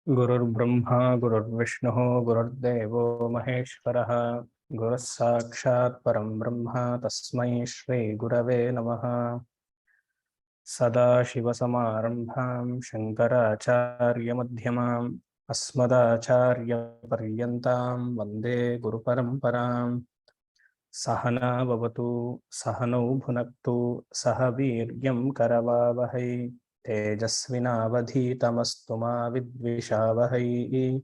गुरुर्ब्रह्मा गुरुर्विष्णुः गुरुर्देवो महेश्वरः गुरुः साक्षात् परं ब्रह्म तस्मै श्रीगुरवे नमः। सदाशिवसमारम्भां शङ्कराचार्यमध्यमाम् अस्मदाचार्यपर्यन्तां वन्दे गुरुपरम्पराम्। सहना भवतु सहनौ भुनक्तु सह वीर्यं करवावहै तेजस्विनावधीतमस्तु मा विद्विषावहै।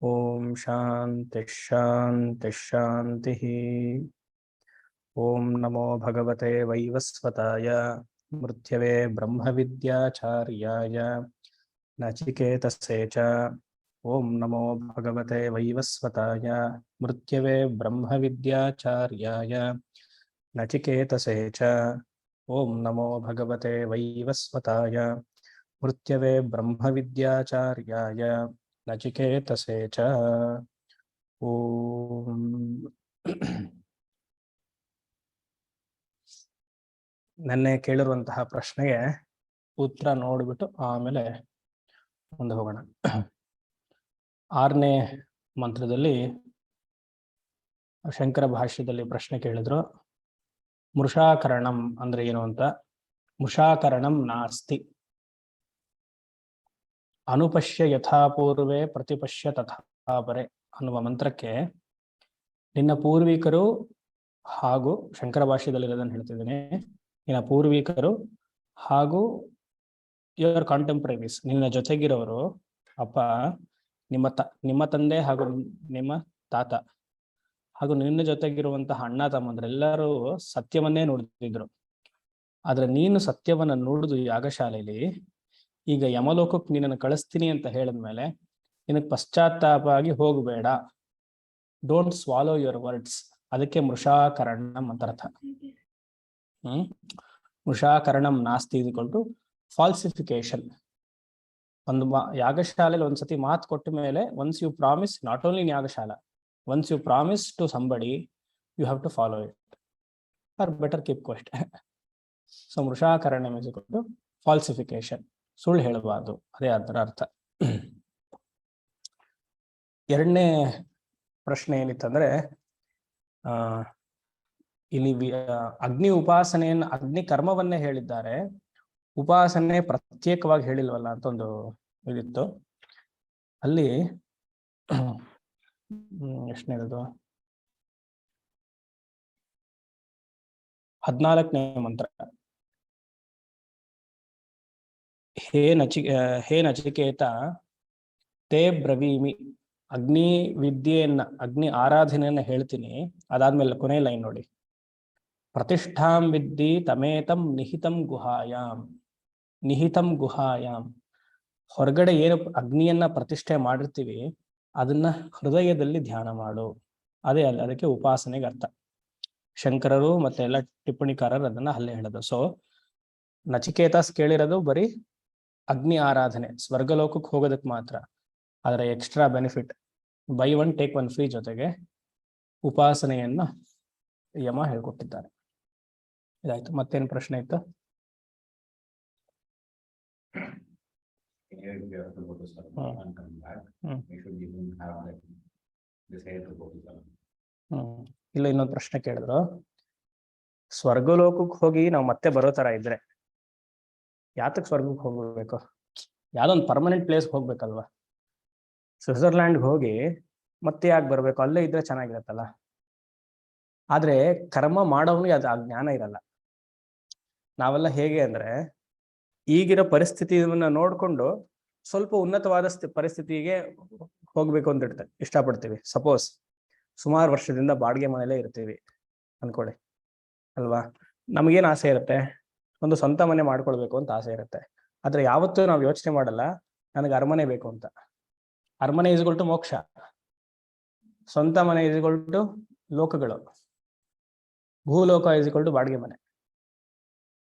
ओम शांति शांति शांतिः। ओम नमो भगवते वैवस्वताय मृत्यवे ब्रह्मविद्याचार्याय नचिकेतसे च। ओम नमो भगवते वैवस्वताय मृत्यवे ब्रह्मविद्याचार्याय नचिकेतसे च। ओम नमो भगवते वैवस्वताय मृत्यवे ब्रह्मविद्याचार्याय नचिकेतसे च। ओम ನೆನ್ನೆ ಕೇಳಿರುವಂತಹ ಪ್ರಶ್ನೆಗೆ ಉತ್ತರ ನೋಡಿಬಿಟ್ಟು ಆಮೇಲೆ ಮುಂದೆ ಹೋಗೋಣ. 6ನೇ ಮಂತ್ರದಲ್ಲಿ ಶಂಕರ ಭಾಷ್ಯದಲ್ಲಿ ಪ್ರಶ್ನೆ ಕೇಳಿದ್ರು, ಮೃಷಾಕರಣಂ ಅಂದ್ರೆ ಏನು ಅಂತ. ಮೃಷಾಕರಣಂ ನಾಸ್ತಿ, ಅನುಪಶ್ಯ ಯಥಾಪೂರ್ವೇ ಪ್ರತಿಪಶ್ಯ ತಥಾಪರೆ ಅನ್ನುವ ಮಂತ್ರಕ್ಕೆ ನಿನ್ನ ಪೂರ್ವಿಕರು ಹಾಗೂ ಶಂಕರ ಭಾಷ್ಯದಲ್ಲಿರೋದನ್ನು ಹೇಳ್ತಿದ್ದೇನೆ, ನಿನ್ನ ಪೂರ್ವಿಕರು ಹಾಗೂ ಯುವರ್ ಕಾಂಟೆಂಪ್ರರೀಸ್, ನಿನ್ನ ಜೊತೆಗಿರೋರು, ಅಪ್ಪ, ನಿಮ್ಮ ತಂದೆ ಹಾಗೂ ನಿಮ್ಮ ತಾತ ಹಾಗೂ ನಿನ್ನ ಜೊತೆಗಿರುವಂತಹ ಅಣ್ಣ ತಮ್ಮಂದ್ರೆಲ್ಲರೂ ಸತ್ಯವನ್ನೇ ನುಡಿದಿದ್ರು. ಆದ್ರೆ ನೀನು ಸತ್ಯವನ್ನ ನುಡಿದು ಯಾಗಶಾಲೆಯಲ್ಲಿ ಈಗ ಯಮಲೋಕಕ್ಕೆ ನಿನ್ನನ್ನು ಕಳಿಸ್ತೀನಿ ಅಂತ ಹೇಳಿದ್ಮೇಲೆ ನಿನಗೆ ಪಶ್ಚಾತ್ತಾಪ ಆಗಿ ಹೋಗಬೇಡ, ಡೋಂಟ್ ಸ್ವಾಲೋ ಯುವರ್ ವರ್ಡ್ಸ್. ಅದಕ್ಕೆ ಮೃಷಾಕರಣಂ ಅಂತ ಅರ್ಥ. ಮೃಷಾಕರಣಂ ನಾಸ್ತಿ ಇಸ್ ಫಾಲ್ಸಿಫಿಕೇಶನ್. ಒಂದು ಯಾಗಶಾಲೆಯಲ್ಲಿ ಒಂದ್ಸತಿ ಮಾತು ಕೊಟ್ಟ ಮೇಲೆ once you promise, not only in ಯಾಗಶಾಲ, once you promise to somebody you have to follow it or better keep quiet. So ಮೃಷಾಕರಣಂ ಇಸ್ ಫಾಲ್ಸಿಫಿಕೇಶನ್, ಸುಳ್ಳು ಹೇಳಬಾರ್ದು, ಅದೇ ಅದರ ಅರ್ಥ. ಎರಡನೇ ಪ್ರಶ್ನೆ ಏನಿತ್ತಂದ್ರೆ, ಇಲ್ಲಿ ಅಗ್ನಿ ಉಪಾಸನೆಯನ್ನು, ಅಗ್ನಿ ಕರ್ಮವನ್ನೇ ಹೇಳಿದ್ದಾರೆ, ಉಪಾಸನೆ ಪ್ರತ್ಯೇಕವಾಗಿ ಹೇಳಿಲ್ವಲ್ಲ ಅಂತ ಒಂದು ಇದಿತ್ತು. ಅಲ್ಲಿ ಎಷ್ಟನೇದು, 14ನೇ ಮಂತ್ರ, ಹೇ ನಚಿಕೇತ ತೇ ಬ್ರವೀಮಿ, ಅಗ್ನಿ ವಿದ್ಯೆಯನ್ನ, ಅಗ್ನಿ ಆರಾಧನೆಯನ್ನ ಹೇಳ್ತೀನಿ. ಅದಾದ್ಮೇಲೆ ಕೊನೆ ಲೈನ್ ನೋಡಿ, ಪ್ರತಿಷ್ಠಾಂ ವಿದ್ದಿ ತಮೇತಂ ನಿಹಿತಂ ಗುಹಾಯಾಮ್. ನಿಹಿತಂ ಗುಹಾಯಾಮ್, ಹೊರಗಡೆ ಏನು ಅಗ್ನಿಯನ್ನ ಪ್ರತಿಷ್ಠೆ ಮಾಡಿರ್ತೀವಿ ಅದನ್ನ ಹೃದಯದಲ್ಲಿ ಧ್ಯಾನ ಮಾಡು, ಅದೇ ಅಲ್ಲ, ಅದಕ್ಕೆ ಉಪಾಸನೆಗೆ ಅರ್ಥ. ಶಂಕರರು ಮತ್ತೆ ಎಲ್ಲ ಟಿಪ್ಪಣಿಕಾರರು ಅದನ್ನ ಅಲ್ಲೇ ಹೇಳೋದು. ಸೊ ನಚಿಕೇತಾಸ್ ಕೇಳಿರೋದು ಬರೀ ಅಗ್ನಿ ಆರಾಧನೆ, ಸ್ವರ್ಗಲೋಕಕ್ಕೆ ಹೋಗೋದಕ್ಕೆ ಮಾತ್ರ. ಅದರ extra benefit, by one take one free ಜೊತೆಗೆ ಉಪಾಸನೆಯನ್ನ ಯಮ ಹೇಳ್ಕೊಟ್ಟಿದ್ದಾರೆ. ಇದಾಯ್ತು. ಮತ್ತೇನು ಪ್ರಶ್ನೆ ಇತ್ತು? ಇಲ್ಲ, ಇನ್ನೊಂದು ಪ್ರಶ್ನೆ ಕೇಳಿದ್ರು, ಸ್ವರ್ಗಲೋಕಕ್ಕೆ ಹೋಗಿ ನಾವು ಮತ್ತೆ ಬರೋ ತರ ಇದ್ರೆ ಯಾತಕ್ ಸ್ವರ್ಗಕ್ಕೆ ಹೋಗ್ಬೇಕು? ಯಾವ್ದೊಂದು ಪರ್ಮನೆಂಟ್ ಪ್ಲೇಸ್ ಹೋಗ್ಬೇಕಲ್ವಾ? ಸ್ವಿಟ್ಜರ್ಲ್ಯಾಂಡ್ಗೆ ಹೋಗಿ ಮತ್ತೆ ಯಾಕೆ ಬರ್ಬೇಕು? ಅಲ್ಲೇ ಇದ್ರೆ ಚೆನ್ನಾಗಿರತ್ತಲ್ಲ. ಆದ್ರೆ ಕರ್ಮ ಮಾಡೋವನಿಗೆ ಅದು ಆ ಜ್ಞಾನ ಇರಲ್ಲ. ನಾವೆಲ್ಲ ಹೇಗೆ ಅಂದ್ರೆ, ಈಗಿರೋ ಪರಿಸ್ಥಿತಿಯನ್ನ ನೋಡ್ಕೊಂಡು ಸ್ವಲ್ಪ ಉನ್ನತವಾದ ಪರಿಸ್ಥಿತಿಗೆ ಹೋಗ್ಬೇಕು ಅಂತ ಇಷ್ಟಪಡ್ತೀವಿ. ಸಪೋಸ್ ಸುಮಾರು ವರ್ಷದಿಂದ ಬಾಡಿಗೆ ಮನೆಯಲ್ಲೇ ಇರ್ತೀವಿ ಅನ್ಕೊಳ್ಳಿ, ಅಲ್ವಾ? ನಮಗೇನು ಆಸೆ ಇರುತ್ತೆ? ಒಂದು ಸ್ವಂತ ಮನೆ ಮಾಡ್ಕೊಳ್ಬೇಕು ಅಂತ ಆಸೆ ಇರುತ್ತೆ. ಆದ್ರೆ ಯಾವತ್ತೂ ನಾವು ಯೋಚನೆ ಮಾಡಲ್ಲ ನನಗೆ ಅರಮನೆ ಬೇಕು ಅಂತ. ಅರಮನೆ ಇಸ್ಕೊಳ್ಟು ಮೋಕ್ಷ, ಸ್ವಂತ ಮನೆ ಇಸ್ಕೊಳ್ಟು ಲೋಕಗಳು, ಭೂಲೋಕ ಇಸ್ಕೊಳ್ಟು ಬಾಡಿಗೆ ಮನೆ.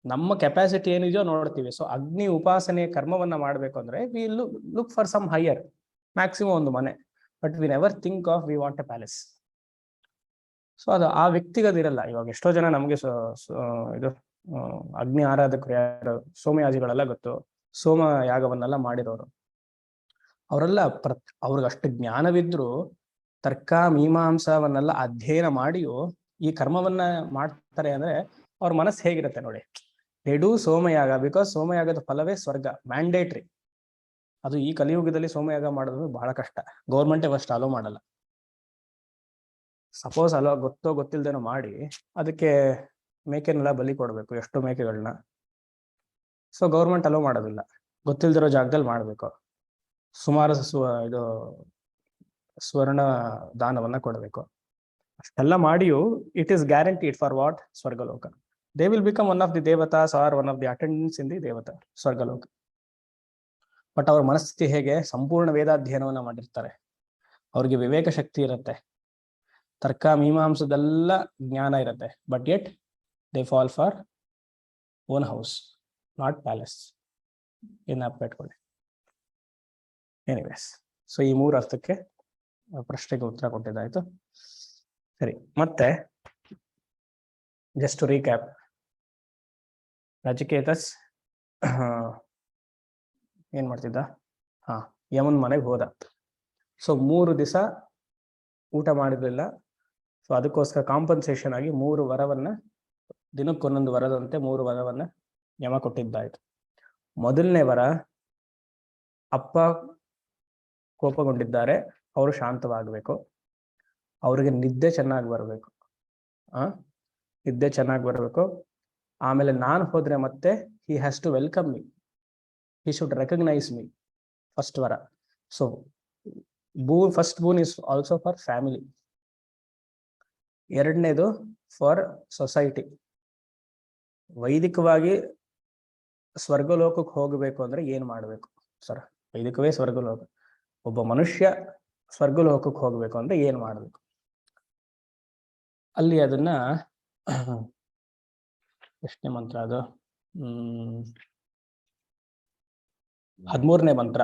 ನಮ್ಮ ಕೆಪಾಸಿಟಿ ಏನಿದೆಯೋ ನೋಡ್ತೀವಿ. ಸೊ ಅಗ್ನಿ ಉಪಾಸನೆ ಕರ್ಮವನ್ನ ಮಾಡ್ಬೇಕು ಅಂದ್ರೆ we look for some higher, maximum ಒಂದು ಮನೆ, but we never think of we want a palace. So ಅದು ಆ ವ್ಯಕ್ತಿಗದಿರಲ್ಲ. ಇವಾಗ ಎಷ್ಟೋ ಜನ ನಮಗೆ ಇದು ಅಗ್ನಿ ಆರಾಧಕರು ಯಾರು, ಸೋಮಯಾಜಿಗಳೆಲ್ಲ ಗೊತ್ತು, ಸೋಮ ಯಾಗವನ್ನೆಲ್ಲ ಮಾಡಿರೋರು. ಅವರೆಲ್ಲ ಅವ್ರಿಗೆ ಅಷ್ಟು ಜ್ಞಾನವಿದ್ರು ತರ್ಕ ಮೀಮಾಂಸವನ್ನೆಲ್ಲ ಅಧ್ಯಯನ ಮಾಡಿಯೂ ಈ ಕರ್ಮವನ್ನ ಮಾಡ್ತಾರೆ ಅಂದ್ರೆ ಅವ್ರ ಮನಸ್ಸು ಹೇಗಿರುತ್ತೆ ನೋಡಿ. ದೇ ಡೂ ಸೋಮಯಾಗ ಬಿಕಾಸ್ ಸೋಮಯಾಗದ ಫಲವೇ ಸ್ವರ್ಗ, ಮ್ಯಾಂಡೇಟ್ರಿ. ಅದು ಈ ಕಲಿಯುಗದಲ್ಲಿ ಸೋಮಯಾಗ ಮಾಡೋದು ಬಹಳ ಕಷ್ಟ. ಗೌರ್ಮೆಂಟೇ ಫಸ್ಟ್ ಅಲೋ ಮಾಡಲ್ಲ. ಸಪೋಸ್ ಅಲೋ ಗೊತ್ತೋ ಗೊತ್ತಿಲ್ದೇನೋ ಮಾಡಿ ಅದಕ್ಕೆ ಮೇಕೆನೆಲ್ಲ ಬಲಿ ಕೊಡ್ಬೇಕು, ಎಷ್ಟು ಮೇಕೆಗಳನ್ನ. ಸೊ ಗೌರ್ಮೆಂಟ್ ಅಲೋ ಮಾಡೋದಿಲ್ಲ, ಗೊತ್ತಿಲ್ದಿರೋ ಜಾಗದಲ್ಲಿ ಮಾಡ್ಬೇಕು. ಸುಮಾರು ಇದು ಸ್ವರ್ಣ ದಾನವನ್ನ ಕೊಡಬೇಕು. ಅಷ್ಟೆಲ್ಲ ಮಾಡಿಯೂ it is guaranteed for what? ಸ್ವರ್ಗಲೋಕ. They will become one of the ದೇವತಾಸ್ or one of the attendants in the ದೇವತಾ ಸ್ವರ್ಗಲೋಕ. ಬಟ್ ಅವ್ರ ಮನಸ್ಥಿತಿ ಹೇಗೆ? ಸಂಪೂರ್ಣ ವೇದಾಧ್ಯಯನವನ್ನ ಮಾಡಿರ್ತಾರೆ, ಅವ್ರಿಗೆ ವಿವೇಕ ಶಕ್ತಿ ಇರುತ್ತೆ, ತರ್ಕ ಮೀಮಾಂಸದೆಲ್ಲ ಜ್ಞಾನ ಇರುತ್ತೆ. But yet they fall for own house, not palace. ಏನಾಗ್ಬಿಟ್ಕೊಳ್ಳಿ. ಎನಿವೇಸ್, ಸೊ ಈ 3 ಅರ್ಥಕ್ಕೆ ಪ್ರಶ್ನೆಗೆ ಉತ್ತರ ಕೊಟ್ಟಿದ್ದಾಯ್ತು. ಸರಿ, ಮತ್ತೆ ಜಸ್ಟ್ ಟು ರೀಕ್ಯಾಪ್. ನಚಿಕೇತಸ್ ಏನ್ ಮಾಡ್ತಿದ್ದ? ಯಮನ್ ಮನೆಗೆ ಹೋದ. ಸೊ 3 ದಿವಸ ಊಟ ಮಾಡಿರ್ಲಿಲ್ಲ. ಸೊ ಅದಕ್ಕೋಸ್ಕರ ಕಾಂಪನ್ಸೇಷನ್ ಆಗಿ 3 ವರವನ್ನ, ದಿನಕ್ಕೊಂದೊಂದು ವರದಂತೆ 3 ವರವನ್ನ ಯಮ ಕೊಟ್ಟಿದ್ದಾಯ್ತು. ಮೊದಲನೇ ವರ, ಅಪ್ಪ ಕೋಪಗೊಂಡಿದ್ದಾರೆ, ಅವರು ಶಾಂತವಾಗಬೇಕು, ಅವ್ರಿಗೆ ನಿದ್ದೆ ಚೆನ್ನಾಗಿ ಬರಬೇಕು. ನಿದ್ದೆ ಚೆನ್ನಾಗಿ ಬರಬೇಕು. ಆಮೇಲೆ ನಾನು ಹೋದ್ರೆ ಮತ್ತೆ he has to welcome me, he should recognise me. First ವರ. So first boon is also for family. ಎರಡನೇದು ಫಾರ್ ಸೊಸೈಟಿ. ವೈದಿಕವಾಗಿ ಸ್ವರ್ಗಲೋಕಕ್ಕೆ ಹೋಗಬೇಕು ಅಂದ್ರೆ ಏನ್ ಮಾಡಬೇಕು ಸರ್? ವೈದಿಕವೇ ಸ್ವರ್ಗಲೋಕ. ಒಬ್ಬ ಮನುಷ್ಯ ಸ್ವರ್ಗಲೋಕಕ್ಕೆ ಹೋಗ್ಬೇಕು ಅಂದ್ರೆ ಏನ್ ಮಾಡಬೇಕು? ಅಲ್ಲಿ ಅದನ್ನ ಎಷ್ಟನೇ ಮಂತ್ರ ಅದು? 13ನೇ ಮಂತ್ರ.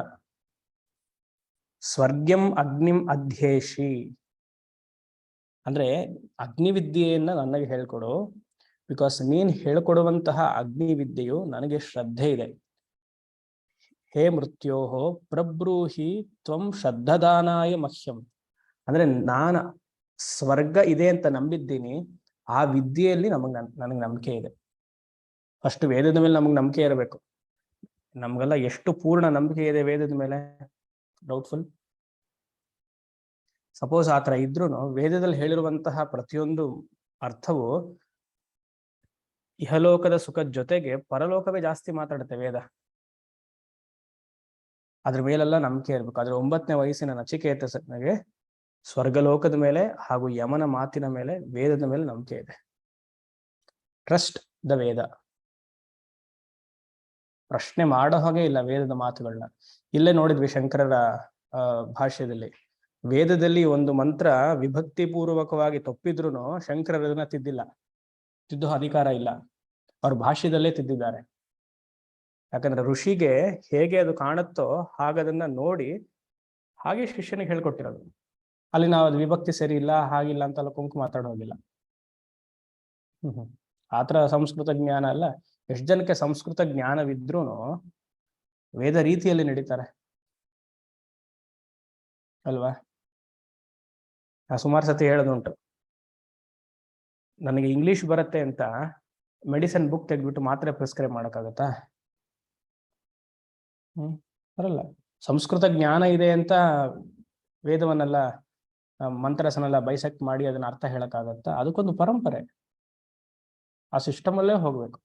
ಸ್ವರ್ಗ್ಯಂ ಅಗ್ನಿಂ ಅಧ್ಯೇಶಿ ಅಂದ್ರೆ ಅಗ್ನಿವಿದ್ಯೆಯನ್ನ ನನಗೆ ಹೇಳ್ಕೊಡು, ಬಿಕಾಸ್ ನೀನ್ ಹೇಳ್ಕೊಡುವಂತಹ ಅಗ್ನಿವಿದ್ಯೆಯು ನನಗೆ ಶ್ರದ್ಧೆ ಇದೆ. ಹೇ ಮೃತ್ಯೋಹೋ ಪ್ರಬ್ರೂಹಿ ತ್ವಂ ಶ್ರದ್ಧದಾನಾಯ ಮಹ್ಯಂ. ಅಂದ್ರೆ ನಾನು ಸ್ವರ್ಗ ಇದೆ ಅಂತ ನಂಬಿದ್ದೀನಿ, ಆ ವಿದ್ಯೆಯಲ್ಲಿ ನನಗೆ ನಂಬಿಕೆ ಇದೆ. ಫಸ್ಟ್ ವೇದದ ಮೇಲೆ ನಮಗೆ ನಂಬಿಕೆ ಇರಬೇಕು. ನಮ್ಗೆಲ್ಲ ಎಷ್ಟು ಪೂರ್ಣ ನಂಬಿಕೆ ಇದೆ ವೇದದ ಮೇಲೆ? ಡೌಟ್ಫುಲ್. ಸಪೋಸ್ ಆ ಥರ ಇದ್ರೂ ವೇದದಲ್ಲಿ ಹೇಳಿರುವಂತಹ ಪ್ರತಿಯೊಂದು ಅರ್ಥವು ಇಹಲೋಕದ ಸುಖದ ಜೊತೆಗೆ ಪರಲೋಕವೇ ಜಾಸ್ತಿ ಮಾತಾಡುತ್ತೆ ವೇದ. ಅದ್ರ ಮೇಲೆಲ್ಲ ನಂಬಿಕೆ ಇರ್ಬೇಕು. ಆದ್ರೆ 9ನೇ ವಯಸ್ಸಿನ ನಚಿಕೇತಸನಿಗೆ ಸ್ವರ್ಗಲೋಕದ ಮೇಲೆ ಹಾಗೂ ಯಮನ ಮಾತಿನ ಮೇಲೆ, ವೇದದ ಮೇಲೆ ನಂಬಿಕೆ ಇದೆ. ಟ್ರಸ್ಟ್ ದ ವೇದ. ಪ್ರಶ್ನೆ ಮಾಡೋ ಹಾಗೆ ಇಲ್ಲ ವೇದದ ಮಾತುಗಳನ್ನ. ಇಲ್ಲೇ ನೋಡಿದ್ವಿ ಶಂಕರರ ಭಾಷ್ಯದಲ್ಲಿ. ವೇದದಲ್ಲಿ ಒಂದು ಮಂತ್ರ ವಿಭಕ್ತಿ ಪೂರ್ವಕವಾಗಿ ತಪ್ಪಿದ್ರು ಶಂಕರರನ್ನ ತಿದ್ದಿಲ್ಲ, ತಿದ್ದೋ ಅಧಿಕಾರ ಇಲ್ಲ. ಅವ್ರ ಭಾಷ್ಯದಲ್ಲೇ ತಿದ್ದಿದ್ದಾರೆ. ಯಾಕಂದ್ರೆ ಋಷಿಗೆ ಹೇಗೆ ಅದು ಕಾಣುತ್ತೋ ಹಾಗದನ್ನ ನೋಡಿ ಹಾಗೆ ಶಿಷ್ಯನಿಗೆ ಹೇಳ್ಕೊಟ್ಟಿರೋದು. ಅಲ್ಲಿ ನಾವು ಅದು ವಿಭಕ್ತಿ ಸರಿ ಇಲ್ಲ, ಹಾಗಿಲ್ಲ ಅಂತೆಲ್ಲ ಕುಂಕು ಮಾತಾಡೋದಿಲ್ಲ. ಆತರ ಸಂಸ್ಕೃತ ಜ್ಞಾನ ಅಲ್ಲ. ಎಷ್ಟು ಜನಕ್ಕೆ ಸಂಸ್ಕೃತ ಜ್ಞಾನವಿದ್ರೂ ವೇದ ರೀತಿಯಲ್ಲಿ ನಡೀತಾರೆ ಅಲ್ವಾ? ಸುಮಾರು ಸತಿ ಹೇಳೋದುಂಟು, ನನಗೆ ಇಂಗ್ಲಿಷ್ ಬರುತ್ತೆ ಅಂತ ಮೆಡಿಸಿನ್ ಬುಕ್ ತೆಗೆದ್ಬಿಟ್ಟು ಮಾತ್ರೆ ಪ್ರಿಸ್ಕ್ರೈಬ್ ಮಾಡೋಕ್ಕಾಗತ್ತಾ? ಬರಲ್ಲ. ಸಂಸ್ಕೃತ ಜ್ಞಾನ ಇದೆ ಅಂತ ವೇದವನ್ನೆಲ್ಲ ಮಂತ್ರಸನೆಲ್ಲ ಬೈಸೆಕ್ಟ್ ಮಾಡಿ ಅದನ್ನ ಅರ್ಥ ಹೇಳಕ್ಕಾಗತ್ತಾ? ಅದಕ್ಕೊಂದು ಪರಂಪರೆ, ಆ ಸಿಸ್ಟಮ್ ಅಲ್ಲೇ ಹೋಗ್ಬೇಕು.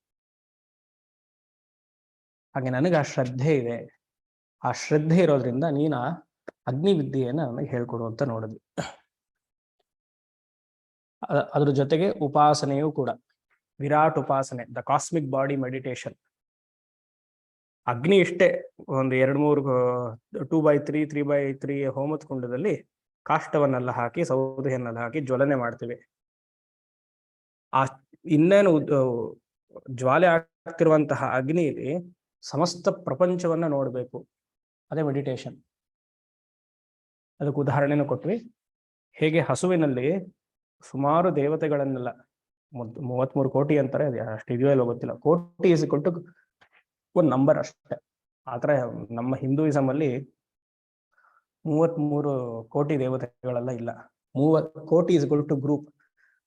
ಹಾಗೆ ನನಗೆ ಆ ಶ್ರದ್ಧೆ ಇದೆ. ಆ ಶ್ರದ್ಧೆ ಇರೋದ್ರಿಂದ ನೀನ ಅಗ್ನಿವಿದ್ಯೆಯನ್ನ ನನಗೆ ಹೇಳ್ಕೊಡು ಅಂತ ನೋಡಿದ್ವಿ. ಅದ್ರ ಜೊತೆಗೆ ಉಪಾಸನೆಯೂ ಕೂಡ, ವಿರಾಟ್ ಉಪಾಸನೆ, ದ ಕಾಸ್ಮಿಕ್ ಬಾಡಿ ಮೆಡಿಟೇಷನ್. ಅಗ್ನಿ ಇಷ್ಟೇ ಒಂದು 2-3 2x3 3x3 ಹೋಮದ ಕುಂಡದಲ್ಲಿ ಕಾಷ್ಟವನ್ನೆಲ್ಲ ಹಾಕಿ, ಸೌದೆಯನ್ನೆಲ್ಲ ಹಾಕಿ ಜ್ವಲನೆ ಮಾಡ್ತೀವಿ. ಆ ಇನ್ನೇನು ಜ್ವಾಲೆ ಆಗ್ತಿರುವಂತಹ ಅಗ್ನಿಯಲ್ಲಿ ಸಮಸ್ತ ಪ್ರಪಂಚವನ್ನ ನೋಡ್ಬೇಕು, ಅದೇ ಮೆಡಿಟೇಷನ್. ಅದಕ್ಕೆ ಉದಾಹರಣೆನೂ ಕೊಟ್ವಿ. ಹೇಗೆ ಹಸುವಿನಲ್ಲಿ ಸುಮಾರು ದೇವತೆಗಳನ್ನೆಲ್ಲ 33 ಕೋಟಿ ಅಂತಾರೆ, ಅಷ್ಟು ಇದೆಯೋ ಇಲ್ಲೋ ಗೊತ್ತಿಲ್ಲ. ಕೋಟಿ ಇಸ್ ಕೊಟ್ಟು ಒಂದು ನಂಬರ್ ಅಷ್ಟೇ. ಆತರ ನಮ್ಮ ಹಿಂದೂಯಿಸಮ್ ಅಲ್ಲಿ 33 ಕೋಟಿ ದೇವತೆಗಳೆಲ್ಲ ಇಲ್ಲ. 30 ಕೋಟಿ is equal to group.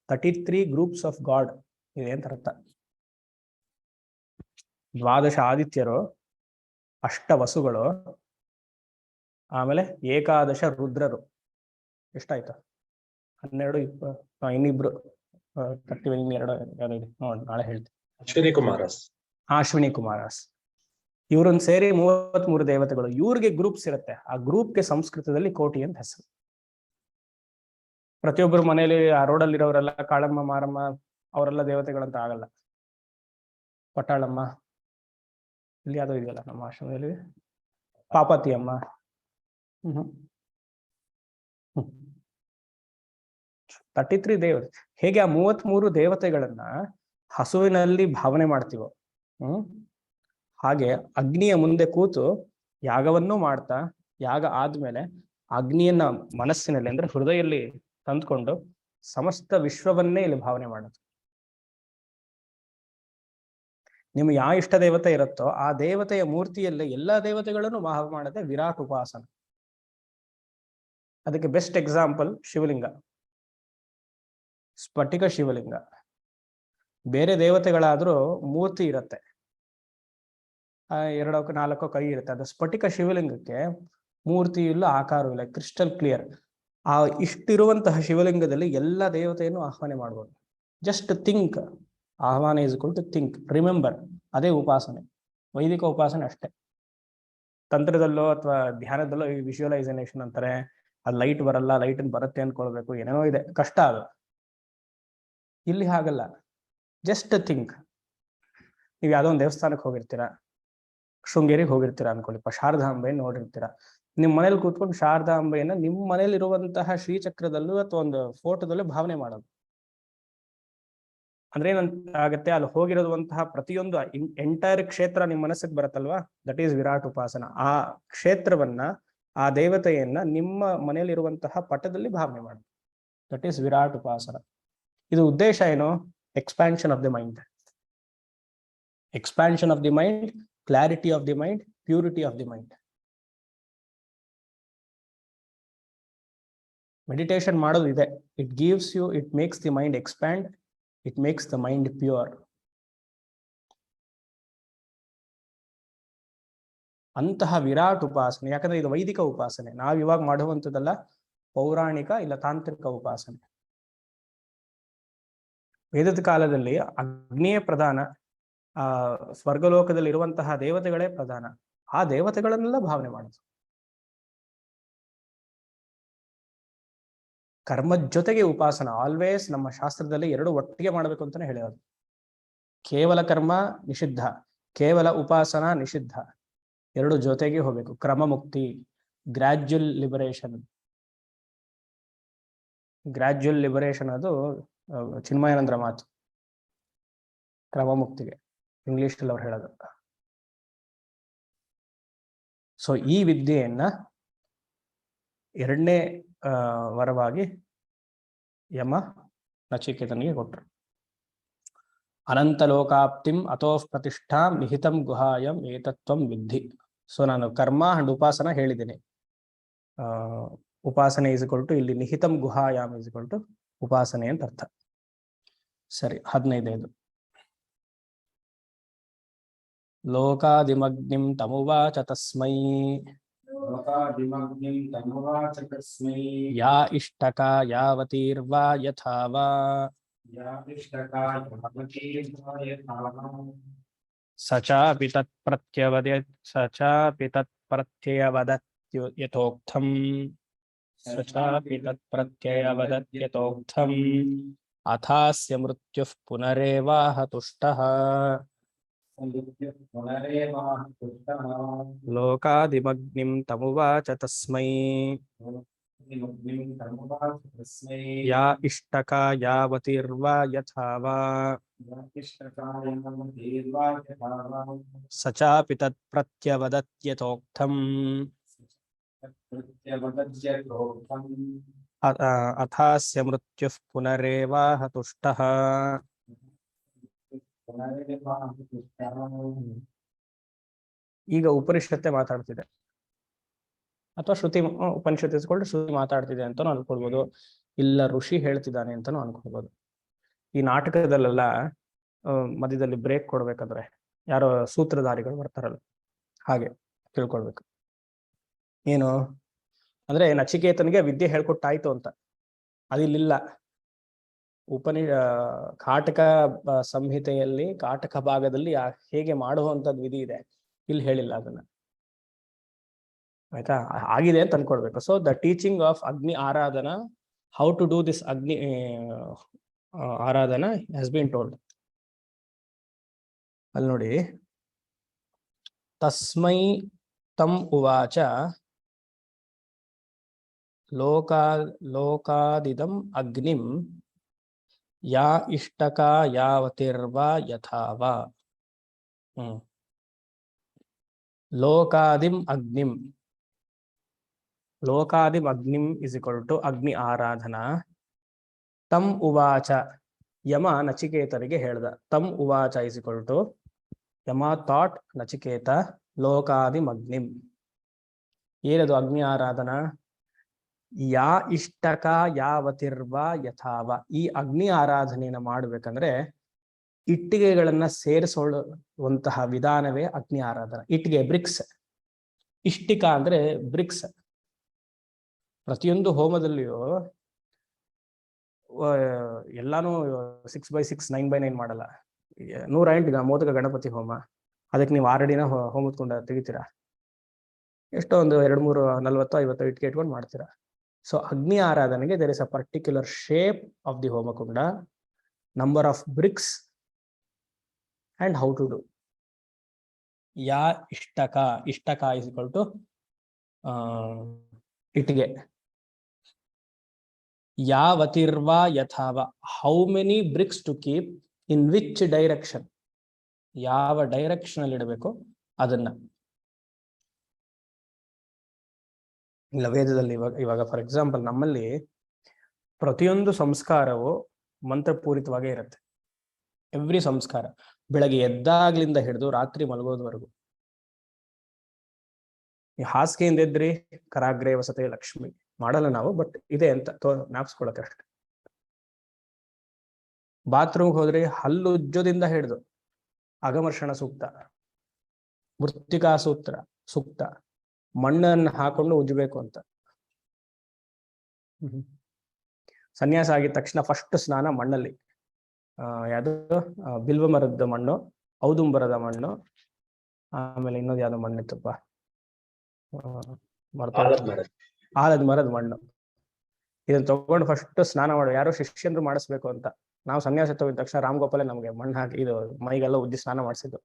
33 groups of god ಇದೆ ಅಂತ ಅರ್ಥ. 12 ಆದಿತ್ಯರು, 8 ವಸುಗಳು, ಆಮೇಲೆ 11 ರುದ್ರರು. ಎಷ್ಟಾಯ್ತು? 12, 20, ಇನ್ನಿಬ್ರು 31, ಇನ್ನೆರಡು ಯಾರು ಇದೆ ನೋಡಿ, ನಾಳೆ ಹೇಳ್ತೀನಿ. ಅಶ್ವಿನಿ ಕುಮಾರಸ್. ಇವ್ರನ್ನ ಸೇರಿ 33 ದೇವತೆಗಳು. ಇವ್ರಿಗೆ ಗ್ರೂಪ್ಸ್ ಇರುತ್ತೆ. ಆ ಗ್ರೂಪ್ಗೆ ಸಂಸ್ಕೃತದಲ್ಲಿ ಕೋಟಿ ಅಂತ ಹೆಸರು. ಪ್ರತಿಯೊಬ್ಬರು ಮನೆಯಲ್ಲಿ ಆ ರೋಡಲ್ಲಿ ಇರೋರೆಲ್ಲ ಕಾಳಮ್ಮ, ಮಾರಮ್ಮ ಅವರೆಲ್ಲ ದೇವತೆಗಳಂತ ಆಗಲ್ಲ. ಪಟ್ಟಾಳಮ್ಮ, ಇಲ್ಲಿ ಯಾವುದೋ ಇದೆಯಲ್ಲ ನಮ್ಮ ಆಶ್ರಮದಲ್ಲಿ, ಪಾಪತಿ ಅಮ್ಮ. 33 ದೇವತೆ. ಹೇಗೆ ಆ 33 ದೇವತೆಗಳನ್ನ ಹಸುವಿನಲ್ಲಿ ಭಾವನೆ ಮಾಡ್ತೀವೋ, ಹಾಗೆ ಅಗ್ನಿಯ ಮುಂದೆ ಕೂತು ಯಾಗವನ್ನು ಮಾಡ್ತಾ, ಯಾಗ ಆದ್ಮೇಲೆ ಅಗ್ನಿಯನ್ನ ಮನಸ್ಸಿನಲ್ಲಿ ಅಂದ್ರೆ ಹೃದಯಲ್ಲಿ ತಂದ್ಕೊಂಡು ಸಮಸ್ತ ವಿಶ್ವವನ್ನೇ ಇಲ್ಲಿ ಭಾವನೆ ಮಾಡೋದು. ನಿಮ್ಗೆ ಯಾವ ಇಷ್ಟ ದೇವತೆ ಇರುತ್ತೋ ಆ ದೇವತೆಯ ಮೂರ್ತಿಯಲ್ಲಿ ಎಲ್ಲಾ ದೇವತೆಗಳನ್ನು ಭಾವ ಮಾಡದೆ ವಿರಾಟ್ ಉಪಾಸನ. ಅದಕ್ಕೆ ಬೆಸ್ಟ್ ಎಕ್ಸಾಂಪಲ್ ಶಿವಲಿಂಗ, ಸ್ಫಟಿಕ ಶಿವಲಿಂಗ. ಬೇರೆ ದೇವತೆಗಳಾದ್ರೂ ಮೂರ್ತಿ ಇರುತ್ತೆ, 2 4 ಕೈ ಇರುತ್ತೆ. ಅದು ಸ್ಫಟಿಕ ಶಿವಲಿಂಗಕ್ಕೆ ಮೂರ್ತಿ ಇಲ್ಲ, ಆಕಾರ ಇಲ್ಲ, ಕ್ರಿಸ್ಟಲ್ ಕ್ಲಿಯರ್. ಆ ಇಷ್ಟಿರುವಂತಹ ಶಿವಲಿಂಗದಲ್ಲಿ ಎಲ್ಲ ದೇವತೆಯನ್ನು ಆಹ್ವಾನ ಮಾಡ್ಬೋದು. ಜಸ್ಟ್ ಥಿಂಕ್, ಆಹ್ವಾನ is equal to think, remember. ಅದೇ ಉಪಾಸನೆ, ವೈದಿಕ ಉಪಾಸನೆ ಅಷ್ಟೇ. ತಂತ್ರದಲ್ಲೋ ಅಥವಾ ಧ್ಯಾನದಲ್ಲೋ ಈ ವಿಜುವಲೈಸೇಷನ್ ಅಂತಾರೆ. ಅದು ಲೈಟ್ ಬರಲ್ಲ, ಲೈಟ್ ಬರುತ್ತೆ ಅನ್ಕೊಳ್ಬೇಕು, ಏನೇನೋ ಇದೆ, ಕಷ್ಟ ಅದು. ಇಲ್ಲಿ ಹಾಗಲ್ಲ, ಜಸ್ಟ್ ಥಿಂಕ್. ನೀವು ಯಾವುದೋ ಒಂದು ದೇವಸ್ಥಾನಕ್ಕೆ ಹೋಗಿರ್ತೀರಾ, ಶೃಂಗೇರಿಗೆ ಹೋಗಿರ್ತೀರಾ ಅನ್ಕೊಳ್ಳಿಪ್ಪ, ಶಾರದಾಂಬೆಯನ್ನು ನೋಡಿರ್ತೀರಾ. ನಿಮ್ಮ ಮನೇಲಿ ಕೂತ್ಕೊಂಡು ಶಾರದಾಂಬೆಯನ್ನ ನಿಮ್ಮ ಮನೇಲಿ ಇರುವಂತಹ ಶ್ರೀಚಕ್ರದಲ್ಲೂ ಅಥವಾ ಒಂದು ಫೋಟೋದಲ್ಲೂ ಭಾವನೆ ಮಾಡೋದು. ಅಂದ್ರೆ ಏನಾಗತ್ತೆ, ಅಲ್ಲಿ ಹೋಗಿರುವಂತಹ ಪ್ರತಿಯೊಂದು ಎಂಟೈರ್ ಕ್ಷೇತ್ರ ನಿಮ್ಮ ಮನಸ್ಸಿಗೆ ಬರುತ್ತಲ್ವಾ, ದಟ್ ಈಸ್ ವಿರಾಟ್ ಉಪಾಸನ. ಆ ಕ್ಷೇತ್ರವನ್ನ, ಆ ದೇವತೆಯನ್ನ ನಿಮ್ಮ ಮನೆಯಲ್ಲಿರುವಂತಹ ಪಟದಲ್ಲಿ ಭಾವನೆ ಮಾಡೋದು, ದಟ್ ಈಸ್ ವಿರಾಟ್ ಉಪಾಸನ. ಇದು ಉದ್ದೇಶ ಏನು? Expansion of the mind. Expansion of the mind, clarity of the mind, purity of the mind. Meditation ಮಾಡೋದು ಇದೆ. It gives you, it makes the mind expand, it makes the mind pure. ಅಂತಹ ವಿರಾಟ್ ಉಪಾಸನೆ, ಯಾಕಂದ್ರೆ ಇದು ವೈದಿಕ ಉಪಾಸನೆ, ನಾವು ಇವಾಗ ಮಾಡುವಂಥದ್ದಲ್ಲ, ಪೌರಾಣಿಕ ಇಲ್ಲ ತಾಂತ್ರಿಕ ಉಪಾಸನೆ. ವೇದದ ಕಾಲದಲ್ಲಿ ಅಗ್ನಿಯೇ ಪ್ರಧಾನ, ಸ್ವರ್ಗಲೋಕದಲ್ಲಿ ಇರುವಂತಹ ದೇವತೆಗಳೇ ಪ್ರಧಾನ. ಆ ದೇವತೆಗಳನ್ನೆಲ್ಲ ಭಾವನೆ ಮಾಡೋದು. ಕರ್ಮದ ಜೊತೆಗೆ ಉಪಾಸನ. ಆಲ್ವೇಸ್ ನಮ್ಮ ಶಾಸ್ತ್ರದಲ್ಲಿ 2 ಒಟ್ಟಿಗೆ ಮಾಡಬೇಕು ಅಂತಾನೆ ಹೇಳೋದು. ಕೇವಲ ಕರ್ಮ ನಿಷಿದ್ಧ, ಕೇವಲ ಉಪಾಸನ ನಿಷಿದ್ಧ. 2 ಜೊತೆಗೆ ಹೋಗ್ಬೇಕು. ಕ್ರಮ ಮುಕ್ತಿ, ಗ್ರಾಜ್ಯುಯಲ್ ಲಿಬರೇಷನ್. ಗ್ರಾಜ್ಯುಯಲ್ ಲಿಬರೇಷನ್ ಅದು ಚಿನ್ಮಯಾನಂದರ ಮಾತು, ಕ್ರಮ ಮುಕ್ತಿಗೆ ಇಂಗ್ಲಿಷ್ ಅಲ್ಲಿ ಅವ್ರು ಹೇಳೋದು. ಸೊ ಈ ವಿದ್ಯೆಯನ್ನ 2ನೇ ವರವಾಗಿ ಯಮ ನಚಿಕೇತನಿಗೆ ಕೊಟ್ಟರು. ಅನಂತ ಲೋಕಾಪ್ತಿಂ ಅತೋಃ ಪ್ರತಿಷ್ಠಾಂ ನಿಹಿತಂ ಗುಹಾಯಂ ಏತತ್ವಂ ವಿದ್ಧಿ. ಸೊ ನಾನು ಕರ್ಮ ಅಂಡ್ ಉಪಾಸನ ಹೇಳಿದ್ದೀನಿ. ಉಪಾಸನೆ ಇಸ್ ಈಕ್ವಲ್ ಟು ಇಲ್ಲಿ ನಿಹಿತಂ ಗುಹಾಯಾಮ್ ಇಸ್ ಈಕ್ವಲ್ ಟು ಉಪಾಸನೆ ಅಂತ ಅರ್ಥ. ಸರಿ, 15. ಲೋಕಾದಿಮಗ್ನಿಂ ತಮುವಾಚ ತಸ್ಮೈ ಯಾ ಇಷ್ಟಕಾ ಯಾವತೀರ್ವಾ ಯಥಾ ವಾ ಸಚಾಪಿ ತತ್ಪ್ರತ್ಯವದತ್ ಯಥೋಕ್ತಂ ಅಥಾಸ್ಯ ಮೃತ್ಯುಃ ಪುನರೇವಾಹ ತುಷ್ಟಃ. ಲೋಕಾದಿಮಗ್ನಿಂ ತಮುವಾಚ ತಸ್ಮೈ ಯಾ ಇಷ್ಟಕಾ ಯಾವತೀರ್ವಾ ಯಥಾ ವಾ ಸಚಾಪಿ ತತ್ಪ್ರತ್ಯವದತ್ ಯಥೋಕ್ತಂ ಅಥಾಸ್ಯ ಮೃತ್ಯುಃ ಪುನರೇವಾಹ ತುಷ್ಟಃ. ಈಗ ಉಪನಿಷತ್ತೆ ಮಾತಾಡ್ತಿದೆ. ಅಥವಾ ಶ್ರುತಿ ಉಪನಿಷತ್ ಇಸ್ಕೊಂಡು ಶ್ರುತಿ ಮಾತಾಡ್ತಿದೆ ಅಂತಾನು ಅನ್ಕೊಳ್ಬೋದು, ಇಲ್ಲ ಋಷಿ ಹೇಳ್ತಿದ್ದಾನೆ ಅಂತಾನು ಅನ್ಕೊಳ್ಬೋದು. ಈ ನಾಟಕದಲ್ಲೆಲ್ಲ ಮಧ್ಯದಲ್ಲಿ ಬ್ರೇಕ್ ಕೊಡ್ಬೇಕಾದ್ರೆ ಯಾರೋ ಸೂತ್ರಧಾರಿಗಳು ಬರ್ತಾರಲ್ಲ, ಹಾಗೆ ತಿಳ್ಕೊಳ್ಬೇಕು. ಏನು ಅಂದ್ರೆ ನಚಿಕೇತನಿಗೆ ವಿದ್ಯೆ ಹೇಳ್ಕೊಟ್ಟಾಯ್ತು ಅಂತ, ಅದಿಲ್ಲ. ಕಾಟಕ ಸಂಹಿತೆಯಲ್ಲಿ ಕಾಟಕ ಭಾಗದಲ್ಲಿ ಹೇಗೆ ಮಾಡುವಂಥದ್ದು ವಿಧಿ ಇದೆ, ಇಲ್ಲಿ ಹೇಳಿಲ್ಲ ಅದನ್ನ. ಆಯ್ತಾ, ಆಗಿದೆ ಅಂತ ಅನ್ಕೊಳ್ಬೇಕು. ಸೊ ದ ಟೀಚಿಂಗ್ ಆಫ್ ಅಗ್ನಿ ಆರಾಧನಾ, ಹೌ ಟು ಡೂ ದಿಸ್ ಅಗ್ನಿ ಆರಾಧನಾ ಹ್ಯಾಸ್ ಬೀನ್ ಟೋಲ್ಡ್. ಅಲ್ಲಿ ನೋಡಿ, ತಸ್ಮೈ ತಂ ಉವಾಚ ಲೋಕಾದಿದಂ ಅಗ್ನಿಂ ಯಾ ಇಷ್ಟಕ ಯಾವತಿರ್ವಾ ಯಥಾವಾ. ಲೋಕಾದಿಂ ಅಗ್ನಿಂ is equal to agni aradhana. ತಂ ಉವಾಚ, ಯಮ ನಚಿಕೇತರಿಗೆ ಹೇಳ್ದ. ತಂ ಉವಾಚ is equal to Yama thought Nachiketa ಲೋಕಾದಿಂ ಅಗ್ನಿಂ. ಏನದು ಅಗ್ನಿ ಆರಾಧನಾ? ಯಾ ಇಷ್ಟಕ ಯಾವತಿರ್ವ ಯಥಾವ. ಈ ಅಗ್ನಿ ಆರಾಧನೆಯನ್ನು ಮಾಡ್ಬೇಕಂದ್ರೆ ಇಟ್ಟಿಗೆಗಳನ್ನ ಸೇರಿಸುವಂತಹ ವಿಧಾನವೇ ಅಗ್ನಿ ಆರಾಧನಾ. ಇಟ್ಟಿಗೆ ಬ್ರಿಕ್ಸ್, ಇಷ್ಟಿಕ ಅಂದ್ರೆ ಬ್ರಿಕ್ಸ್. ಪ್ರತಿಯೊಂದು ಹೋಮದಲ್ಲಿಯೂ ಎಲ್ಲಾನು 6x6 9x9 ಮಾಡಲ್ಲ. 108 ಮೋದಕ ಗಣಪತಿ ಹೋಮ, ಅದಕ್ಕೆ ನೀವು 6 ಅಡಿನ ಹೋಮದ ಕುಂಡ ತೆಗಿತೀರಾ, ಎಷ್ಟೋ ಒಂದು 2 3 40 50 ಇಟ್ಕೆ ಇಟ್ಕೊಂಡು ಮಾಡ್ತೀರಾ. ಸೊ ಅಗ್ನಿ ಆರಾಧನೆಗೆ there is a particular shape of the ಹೋಮಕುಂಡ, number of bricks and how to do. ಯಾ ಇಷ್ಟಕ ಇಸ್ ಈಕ್ವಲ್ ಟು ಇಟ್ಟಿಗೆ. ಯಾವತಿರ್ವಾ ಯಥಾವ, how many bricks to keep in which direction, ಯಾವ ಡೈರೆಕ್ಷನ್ ಅಲ್ಲಿ ಇಡಬೇಕು ಅದನ್ನ. ಇಲ್ಲ ವೇದದಲ್ಲಿ ಇವಾಗ ಫಾರ್ ಎಕ್ಸಾಂಪಲ್ ನಮ್ಮಲ್ಲಿ ಪ್ರತಿಯೊಂದು ಸಂಸ್ಕಾರವು ಮಂತ್ರಪೂರಿತವಾಗೇ ಇರುತ್ತೆ. ಎವ್ರಿ ಸಂಸ್ಕಾರ, ಬೆಳಗ್ಗೆ ಎದ್ದಾಗ್ಲಿಂದ ಹಿಡಿದು ರಾತ್ರಿ ಮಲಗೋದ್ವರೆಗೂ. ಈ ಹಾಸಿಗೆಯಿಂದ ಎದ್ರಿ ಕರಾಗ್ರೇ ವಸತೆ ಲಕ್ಷ್ಮಿ ಮಾಡಲ್ಲ ನಾವು, ಬಟ್ ಇದೆ ಅಂತ ಜ್ಞಾಪಿಸ್ಕೊಳಕ್ಕೆ ಅಷ್ಟೆ. ಬಾತ್ರೂಮ್ಗೆ ಹೋದ್ರಿ ಹಲ್ಲು ಉಜ್ಜೋದಿಂದ ಹಿಡಿದು ಅಗಮರ್ಷಣ ಸೂಕ್ತ, ಮೃತ್ತಿಕಾ ಸೂಕ್ತ, ಮಣ್ಣನ್ನು ಹಾಕೊಂಡು ಉಜ್ಜಬೇಕು ಅಂತ. ಸನ್ಯಾಸ ಆಗಿದ ತಕ್ಷಣ ಫಸ್ಟ್ ಸ್ನಾನ ಮಣ್ಣಲ್ಲಿ. ಯಾವುದು ಬಿಲ್ವ ಮರದ ಮಣ್ಣು, ಔದುಂಬರದ ಮಣ್ಣು, ಆಮೇಲೆ ಇನ್ನೊಂದು ಯಾವ್ದೋ ಮಣ್ಣಿತ್ತಪ್ಪ, ಆಲದ ಮರದ ಮಣ್ಣು. ಇದನ್ನ ತಗೊಂಡು ಫಸ್ಟ್ ಸ್ನಾನ ಮಾಡು. ಯಾರೋ ಶಿಷ್ಯಂದ್ರು ಮಾಡಿಸ್ಬೇಕು ಅಂತ. ನಾವು ಸನ್ಯಾಸ ತಗೊಂಡ ತಕ್ಷಣ ರಾಮ್ ಗೋಪಾಲೆ ನಮ್ಗೆ ಮಣ್ಣು ಹಾಕಿ ಇದು ಮೈಗೆಲ್ಲ ಉಜ್ಜಿ ಸ್ನಾನ ಮಾಡಿಸಿದ್ದು.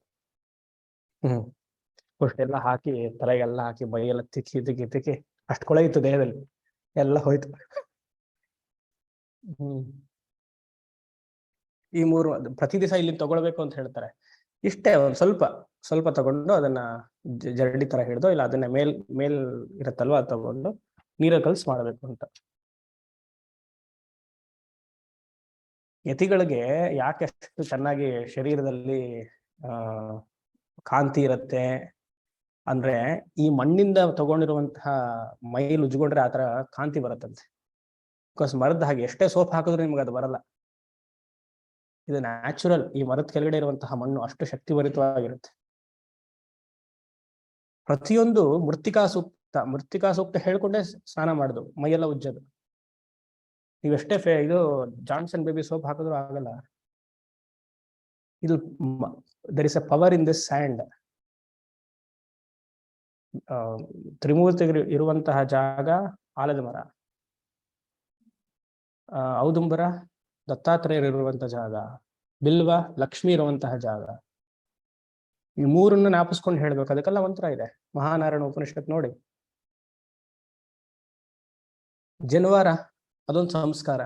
ಅಷ್ಟೆಲ್ಲ ಹಾಕಿ ತಲೆಗೆಲ್ಲ ಹಾಕಿ ಮೈಯೆಲ್ಲ ತಿಕ್ಕಿ ಅಷ್ಟು ಕೊಳೆ ಇತ್ತು ದೇಹದಲ್ಲಿ, ಎಲ್ಲ ಹೋಯ್ತು. ಈ 3 ಪ್ರತಿ ದಿವಸ ಇಲ್ಲಿ ತಗೊಳ್ಬೇಕು ಅಂತ ಹೇಳ್ತಾರೆ. ಇಷ್ಟೇ, ಒಂದು ಸ್ವಲ್ಪ ತಗೊಂಡು ಅದನ್ನ ಜರಡಿ ತರ ಹಿಡ್ದು, ಇಲ್ಲ ಅದನ್ನ ಮೇಲ್ ಇರತ್ತಲ್ವ ಅದು ತಗೊಂಡು ನೀರಲ್ಲಿ ಕಲ್ಸಿ ಮಾಡಬೇಕು ಅಂತ. ಯತಿಗಳಿಗೆ ಯಾಕೆ ಅಷ್ಟು ಚೆನ್ನಾಗಿ ಶರೀರದಲ್ಲಿ ಕಾಂತಿ ಇರುತ್ತೆ ಅಂದ್ರೆ, ಈ ಮಣ್ಣಿಂದ ತಗೊಂಡಿರುವಂತಹ ಮೈಲ್ ಉಜ್ಕೊಂಡ್ರೆ ಆತರ ಕಾಂತಿ ಬರುತ್ತಂತೆ. ಬಿಕಾಸ್ ಮರದ ಹಾಗೆ ಎಷ್ಟೇ ಸೋಪ್ ಹಾಕಿದ್ರು ನಿಮ್ಗೆ ಅದು ಬರಲ್ಲ. ಇದು ನ್ಯಾಚುರಲ್. ಈ ಮರದ ಕೆಳಗಡೆ ಇರುವಂತಹ ಮಣ್ಣು ಅಷ್ಟು ಶಕ್ತಿಭರಿತವಾಗಿರುತ್ತೆ. ಪ್ರತಿಯೊಂದು ಮೃತ್ತಿಕಾ ಸೂಕ್ತ ಹೇಳ್ಕೊಂಡೆ ಸ್ನಾನ ಮಾಡುದು, ಮೈಯೆಲ್ಲ ಉಜ್ಜೋದು. ನೀವೆಷ್ಟೇ ಇದು ಜಾನ್ಸನ್ ಬೇಬಿ ಸೋಪ್ ಹಾಕಿದ್ರು ಆಗಲ್ಲ. ಇದು there is a power in this sand. ತ್ರಿಮೂರ್ತಿ ಇರುವಂತಹ ಜಾಗ ಆಲದ ಮರ, ಔದುಂಬರ ದತ್ತಾತ್ರೇಯರು ಇರುವಂತಹ ಜಾಗ, ಬಿಲ್ವ ಲಕ್ಷ್ಮಿ ಇರುವಂತಹ ಜಾಗ. ಈ 3 ಜ್ಞಾಪಿಸ್ಕೊಂಡು ಹೇಳ್ಬೇಕು. ಅದಕ್ಕೆಲ್ಲ ಮಂತ್ರ ಇದೆ. ಮಹಾನಾರಾಯಣ ಉಪನಿಷತ್ ನೋಡಿ. ಜನವಾರ ಅದೊಂದು ಸಂಸ್ಕಾರ.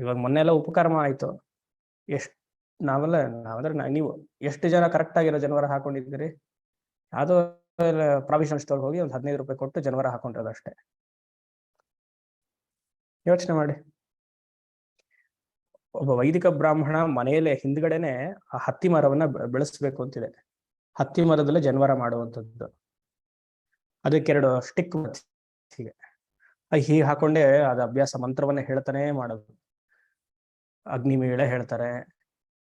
ಇವಾಗ ಮೊನ್ನೆ ಎಲ್ಲ ಉಪಕರ್ಮ ಆಯ್ತು. ನೀವು ಎಷ್ಟು ಜನ ಕರೆಕ್ಟ್ ಆಗಿರೋ ಜನವಾರ ಹಾಕೊಂಡಿದ್ದೀರಿ? ಯಾವುದೋ ಪ್ರಾವಿಷನ್ ಸ್ಟೋರ್ ಹೋಗಿ ಒಂದು 15 ರೂಪಾಯಿ ಕೊಟ್ಟು ಜನವಾರ ಹಾಕೊಂಡಿರೋದು ಅಷ್ಟೇ. ಯೋಚನೆ ಮಾಡಿ. ಒಬ್ಬ ವೈದಿಕ ಬ್ರಾಹ್ಮಣ ಮನೆಯಲ್ಲೇ ಹಿಂದ್ಗಡೆನೆ ಆ ಹತ್ತಿ ಮರವನ್ನ ಬೆಳೆಸ್ಬೇಕು ಅಂತಿದೆ. ಹತ್ತಿ ಮರದಲ್ಲೇ ಜನವಾರ ಮಾಡುವಂಥದ್ದು. ಅದಕ್ಕೆರಡು ಸ್ಟಿಕ್ ಹೀಗೆ ಹೀಗೆ ಹಾಕೊಂಡೆ ಅದು ಅಭ್ಯಾಸ ಮಂತ್ರವನ್ನ ಹೇಳ್ತಾನೆ ಮಾಡೋದು. ಅಗ್ನಿಮೀಳೆ ಹೇಳ್ತಾರೆ,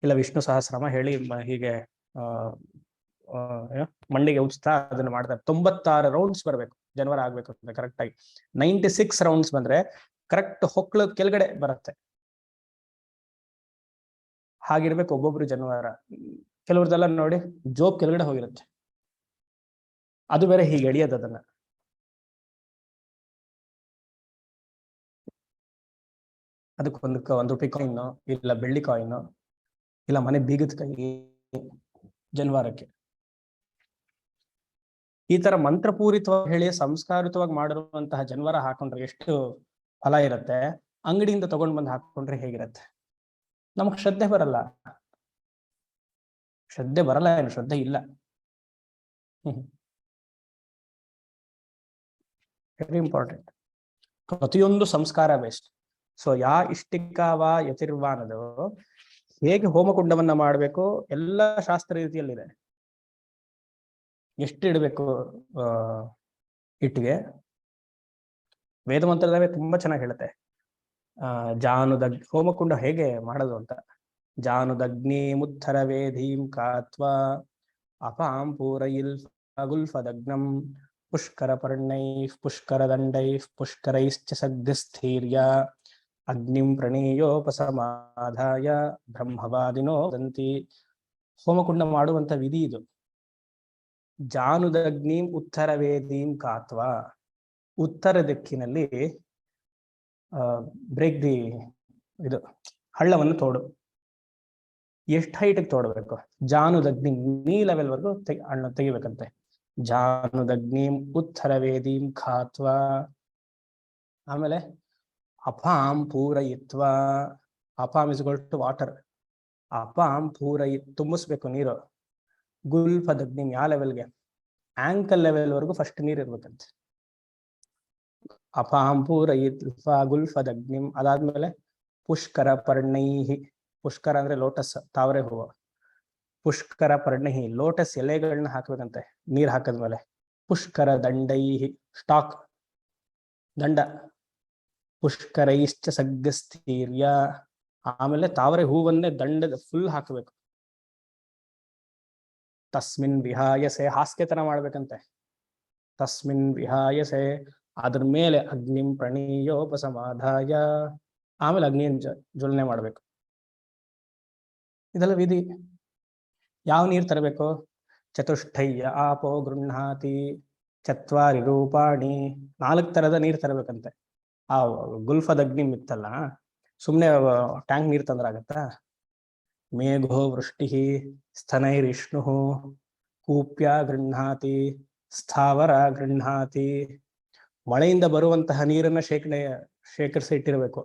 ಇಲ್ಲ ವಿಷ್ಣು ಸಹಸ್ರನಾಮ ಹೇಳಿ ಹೀಗೆ ಮಂಡಿಗೆ ಉಚ್ತಾ ಅದನ್ನ ಮಾಡ್ತಾರೆ. 96 ರೌಂಡ್ಸ್ ಬರ್ಬೇಕು, ಜನವರ ಆಗ್ಬೇಕು ಅಂತ ಕರೆಕ್ಟ್ ಆಗಿ. 96 ರೌಂಡ್ಸ್ ಬಂದ್ರೆ ಕರೆಕ್ಟ್ ಹೊಕ್ಳು ಕೆಳಗಡೆ ಬರುತ್ತೆ. ಹಾಗಿರ್ಬೇಕು ಒಬ್ಬೊಬ್ರು ಜನವರ. ಕೆಲವ್ರದೆಲ್ಲ ನೋಡಿ ಜೋಬ್ ಕೆಳಗಡೆ ಹೋಗಿರುತ್ತೆ, ಅದು ಬೇರೆ ಹೀಗೆ ಎಳಿಯೋದು ಅದನ್ನ. ಅದಕ್ಕೊಂದು ₹1 ಕಾಯಿನ್, ಇಲ್ಲ ಬೆಳ್ಳಿ ಕಾಯಿನ್, ಇಲ್ಲ ಮನೆ ಬೀಗದ ಕೈ ಜನವಾರಕ್ಕೆ. ಈ ತರ ಮಂತ್ರಪೂರಿತವಾಗಿ ಹೇಳಿ ಸಂಸ್ಕಾರಿತವಾಗಿ ಮಾಡಿರುವಂತಹ ಜನವಾರ ಹಾಕೊಂಡ್ರೆ ಎಷ್ಟು ಫಲ ಇರುತ್ತೆ. ಅಂಗಡಿಯಿಂದ ತಗೊಂಡ್ ಬಂದು ಹಾಕೊಂಡ್ರೆ ಹೇಗಿರತ್ತೆ? ನಮಗ್ ಶ್ರದ್ಧೆ ಬರಲ್ಲ. ಶ್ರದ್ಧೆ ಬರಲ್ಲ ಏನು, ಶ್ರದ್ಧೆ ಇಲ್ಲ. Very important. ಪ್ರತಿಯೊಂದು ಸಂಸ್ಕಾರ ಬೇಸ್ಡ್. ಸೊ ಯಾ ಇಷ್ಟಿಕಾವಾ ಯತಿರ್ವಾ ಅನ್ನೋದು ಹೇಗೆ ಹೋಮಕುಂಡವನ್ನ ಮಾಡಬೇಕು ಎಲ್ಲ ಶಾಸ್ತ್ರ ರೀತಿಯಲ್ಲಿದೆ. ಎಷ್ಟು ಇಡಬೇಕು ಇಟ್ಟಿಗೆ, ವೇದ ಮಂತ್ರದವೇ ತುಂಬಾ ಚೆನ್ನಾಗಿ ಹೇಳುತ್ತೆ. ಹೋಮಕುಂಡ ಹೇಗೆ ಮಾಡೋದು ಅಂತ. ಜಾನುದಗ್ನಿ ಮುತ್ಥರ ವೇದೀಂ ಕಾತ್ವಾ ಅಪಾಂ ಪೂರಯಿಲ್ ಅಗುಲ್ಫದಗ್ನಂ ಪುಷ್ಕರ ಪರ್ಣೈಃ ಪುಷ್ಕರ ದಂಡೈಃ ಪುಷ್ಕರೈಶ್ಚ ಸಗ್ಸ್ಥೀರ್ಯ ಅಗ್ನಿಂ ಪ್ರಣೀಯೋಪಸಮಾಧಾಯ ಬ್ರಹ್ಮವಾದಿನೋ ವದಂತಿ. ಹೋಮಕುಂಡ ಮಾಡುವಂತ ವಿಧಿ ಇದು. ಜಾನುದಗ್ನಿಂ ಉತ್ತರ ವೇದೀಂ ಕಾತ್ವಾ, ಉತ್ತರ ದಿಕ್ಕಿನಲ್ಲಿ ಬ್ರೇಕ್ ದಿ ಇದು ಹಳ್ಳವನ್ನು ತೋಡು. ಎಷ್ಟು ಹೈಟಿಗೆ ತೋಡಬೇಕು? ಜಾನುದಗ್ನಿ ನೀ ಲೆವೆಲ್ ವರ್ಗು ತೆಗಿಬೇಕಂತೆ. ಜಾನುದಗ್ನಿಂ ಉತ್ತರ ವೇದೀಂ ಖಾತ್ವಾ. ಆಮೇಲೆ ಅಪಾಂ ಪೂರಯಿತ್ವ. ಅಪಾಂ ಇಸ್ ಈಕ್ವಲ್ ಟು ವಾಟರ್. ಅಪಾಂ ತುಂಬಿಸ್ಬೇಕು ನೀರು. ಗುಲ್ಫದಗ್ನಿ ಯಾವ ಲೆವೆಲ್ಗೆ? ಆಂಕಲ್ ಲೆವೆಲ್ ವರ್ಗು ಫಸ್ಟ್ ನೀರು ಇರ್ಬೇಕಂತೆ. ಅಪಾಂ ಪೂರಯಿತ್ವ ಗುಲ್ಫದಗ್ನಿಂ. ಅದಾದ್ಮೇಲೆ ಪುಷ್ಕರ ಪರ್ಣೈಹಿ. ಪುಷ್ಕರ ಅಂದ್ರೆ ಲೋಟಸ್, ತಾವರೆ ಹೂವು. ಪುಷ್ಕರ ಪರ್ಣೈಹಿ, ಲೋಟಸ್ ಎಲೆಗಳನ್ನ ಹಾಕ್ಬೇಕಂತೆ ನೀರ್ ಹಾಕದ್ಮೇಲೆ. ಪುಷ್ಕರ ದಂಡೈಹಿ, ಸ್ಟಾಕ್ ದಂಡ. ಪುಷ್ಕರೈಶ್ಚ ಸಗ್ಗಸ್ಥೀರ್ಯ. ಆಮೇಲೆ ತಾವರೆ ಹೂವನ್ನೇ ದಂಡದ ಫುಲ್ ಹಾಕಬೇಕು. ತಸ್ಮಿನ್ ವಿಹಾಯಸೆ, ಹಾಸ್ಯತನ ಮಾಡ್ಬೇಕಂತೆ. ತಸ್ಮಿನ್ ವಿಹಾಯಸೆ, ಅದ್ರ ಮೇಲೆ ಅಗ್ನಿಂ ಪ್ರಣೀಯೋಪಸಮಾಧಾಯ. ಆಮೇಲೆ ಅಗ್ನಿಯನ್ನು ಜ್ವಲನೆ ಮಾಡ್ಬೇಕು. ಇದೆಲ್ಲ ವಿಧಿ. ಯಾವ ನೀರು ತರಬೇಕು? ಚತುಷ್ಟಯ್ಯ ಆಪೋ ಗೃಹಾತಿ ಚತ್ವಾರಿ ರೂಪಾಣಿ. 4 ತರದ ನೀರು ತರಬೇಕಂತೆ. ಆ ಗುಲ್ಫದಗ್ನಿ ಮಿತ್ತಲ್ಲ, ಸುಮ್ನೆ ಟ್ಯಾಂಕ್ ನೀರು ತಂದ್ರಾಗತ್ತಾ? ಮೇಘೋ ವೃಷ್ಟಿ ಸ್ತನೈರಿಷ್ಣು ಕೂಪ್ಯ ಗೃಹಾತಿ ಸ್ಥಾವರ ಗೃಹಾತಿ. ಮಳೆಯಿಂದ ಬರುವಂತಹ ನೀರನ್ನ ಶೇಖರಿಸಿ ಇಟ್ಟಿರಬೇಕು.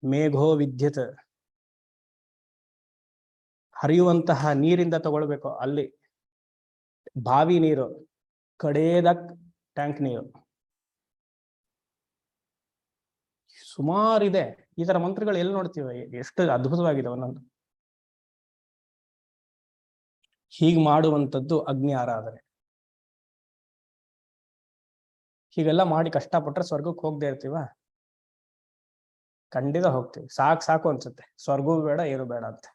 ಮೇಘೋ ವಿದ್ಯುತ್, ಹರಿಯುವಂತಹ ನೀರಿಂದ ತಗೊಳ್ಬೇಕು. ಅಲ್ಲಿ ಬಾವಿ ನೀರು, ಕಡೇದ ಟ್ಯಾಂಕ್ ನೀರು. ಸುಮಾರಿದೆ. ಈ ತರ ಮಂತ್ರಗಳು ಎಲ್ಲಿ ನೋಡ್ತೀವಿ? ಎಷ್ಟು ಅದ್ಭುತವಾಗಿದೆ ಒಂದೊಂದು. ಹೀಗೆ ಮಾಡುವಂಥದ್ದು ಅಗ್ನಿ ಆರಾಧನೆ. ಹೀಗೆಲ್ಲ ಮಾಡಿ ಕಷ್ಟಪಟ್ರೆ ಸ್ವರ್ಗಕ್ಕೆ ಹೋಗದೆ ಇರ್ತೀವ? ಖಂಡಿತ ಹೋಗ್ತೀವಿ. ಸಾಕು ಅನ್ಸುತ್ತೆ. ಸ್ವರ್ಗವೂ ಬೇಡ ಏನು ಬೇಡ ಅಂತ.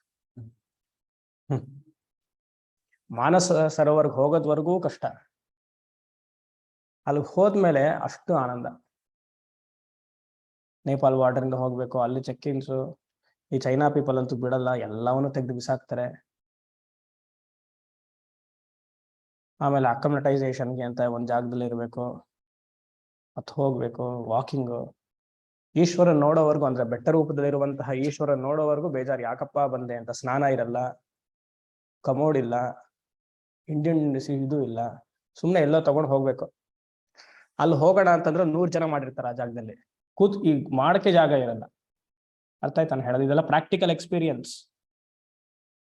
ಮಾನಸ ಸರೋವರ್ಗೆ ಹೋಗೋದ್ವರೆಗೂ ಕಷ್ಟ, ಅಲ್ಲಿ ಹೋದ್ಮೇಲೆ ಅಷ್ಟು ಆನಂದ. ನೇಪಾಲ್ ಬಾರ್ಡರ್ಗೆ ಹೋಗ್ಬೇಕು, ಅಲ್ಲಿ ಚೆಕ್ಕಿಂಗ್ಸು. ಈ ಚೈನಾ ಪೀಪಲ್ ಅಂತೂ ಬಿಡಲ್ಲ, ಎಲ್ಲವನ್ನು ತೆಗೆದು ಬಿಸಾಕ್ತಾರೆ. ಆಮೇಲೆ ಅಕಮಟೈಸೇಷನ್ಗೆ ಅಂತ ಒಂದು ಜಾಗದಲ್ಲಿ ಇರಬೇಕು, ಮತ್ತೆ ಹೋಗ್ಬೇಕು. ವಾಕಿಂಗು, ಈಶ್ವರ ನೋಡೋವರೆಗೂ, ಅಂದ್ರೆ ಬೆಟ್ಟ ರೂಪದಲ್ಲಿರುವಂತಹ ಈಶ್ವರ ನೋಡೋವರೆಗೂ ಬೇಜಾರು. ಯಾಕಪ್ಪ ಬಂದೆ ಅಂತ. ಸ್ನಾನ ಇರಲ್ಲ, ಕಮೋಡ್ ಇಲ್ಲ, ಇಂಡಿಯನ್ ಇದು ಇಲ್ಲ, ಸುಮ್ಮನೆ ಎಲ್ಲೋ ತಗೊಂಡು ಹೋಗ್ಬೇಕು. ಅಲ್ಲಿ ಹೋಗೋಣ ಅಂತಂದ್ರೆ 100 ಜನ ಮಾಡಿರ್ತಾರೆ ಆ ಜಾಗದಲ್ಲಿ. ಈಗ ಮಾಡಕ್ಕೆ ಜಾಗ ಇರಲ್ಲ. ಅರ್ಥ ಆಯ್ತು ನಾನು ಹೇಳೋದು? ಇದೆಲ್ಲ ಪ್ರಾಕ್ಟಿಕಲ್ ಎಕ್ಸ್ಪೀರಿಯನ್ಸ್.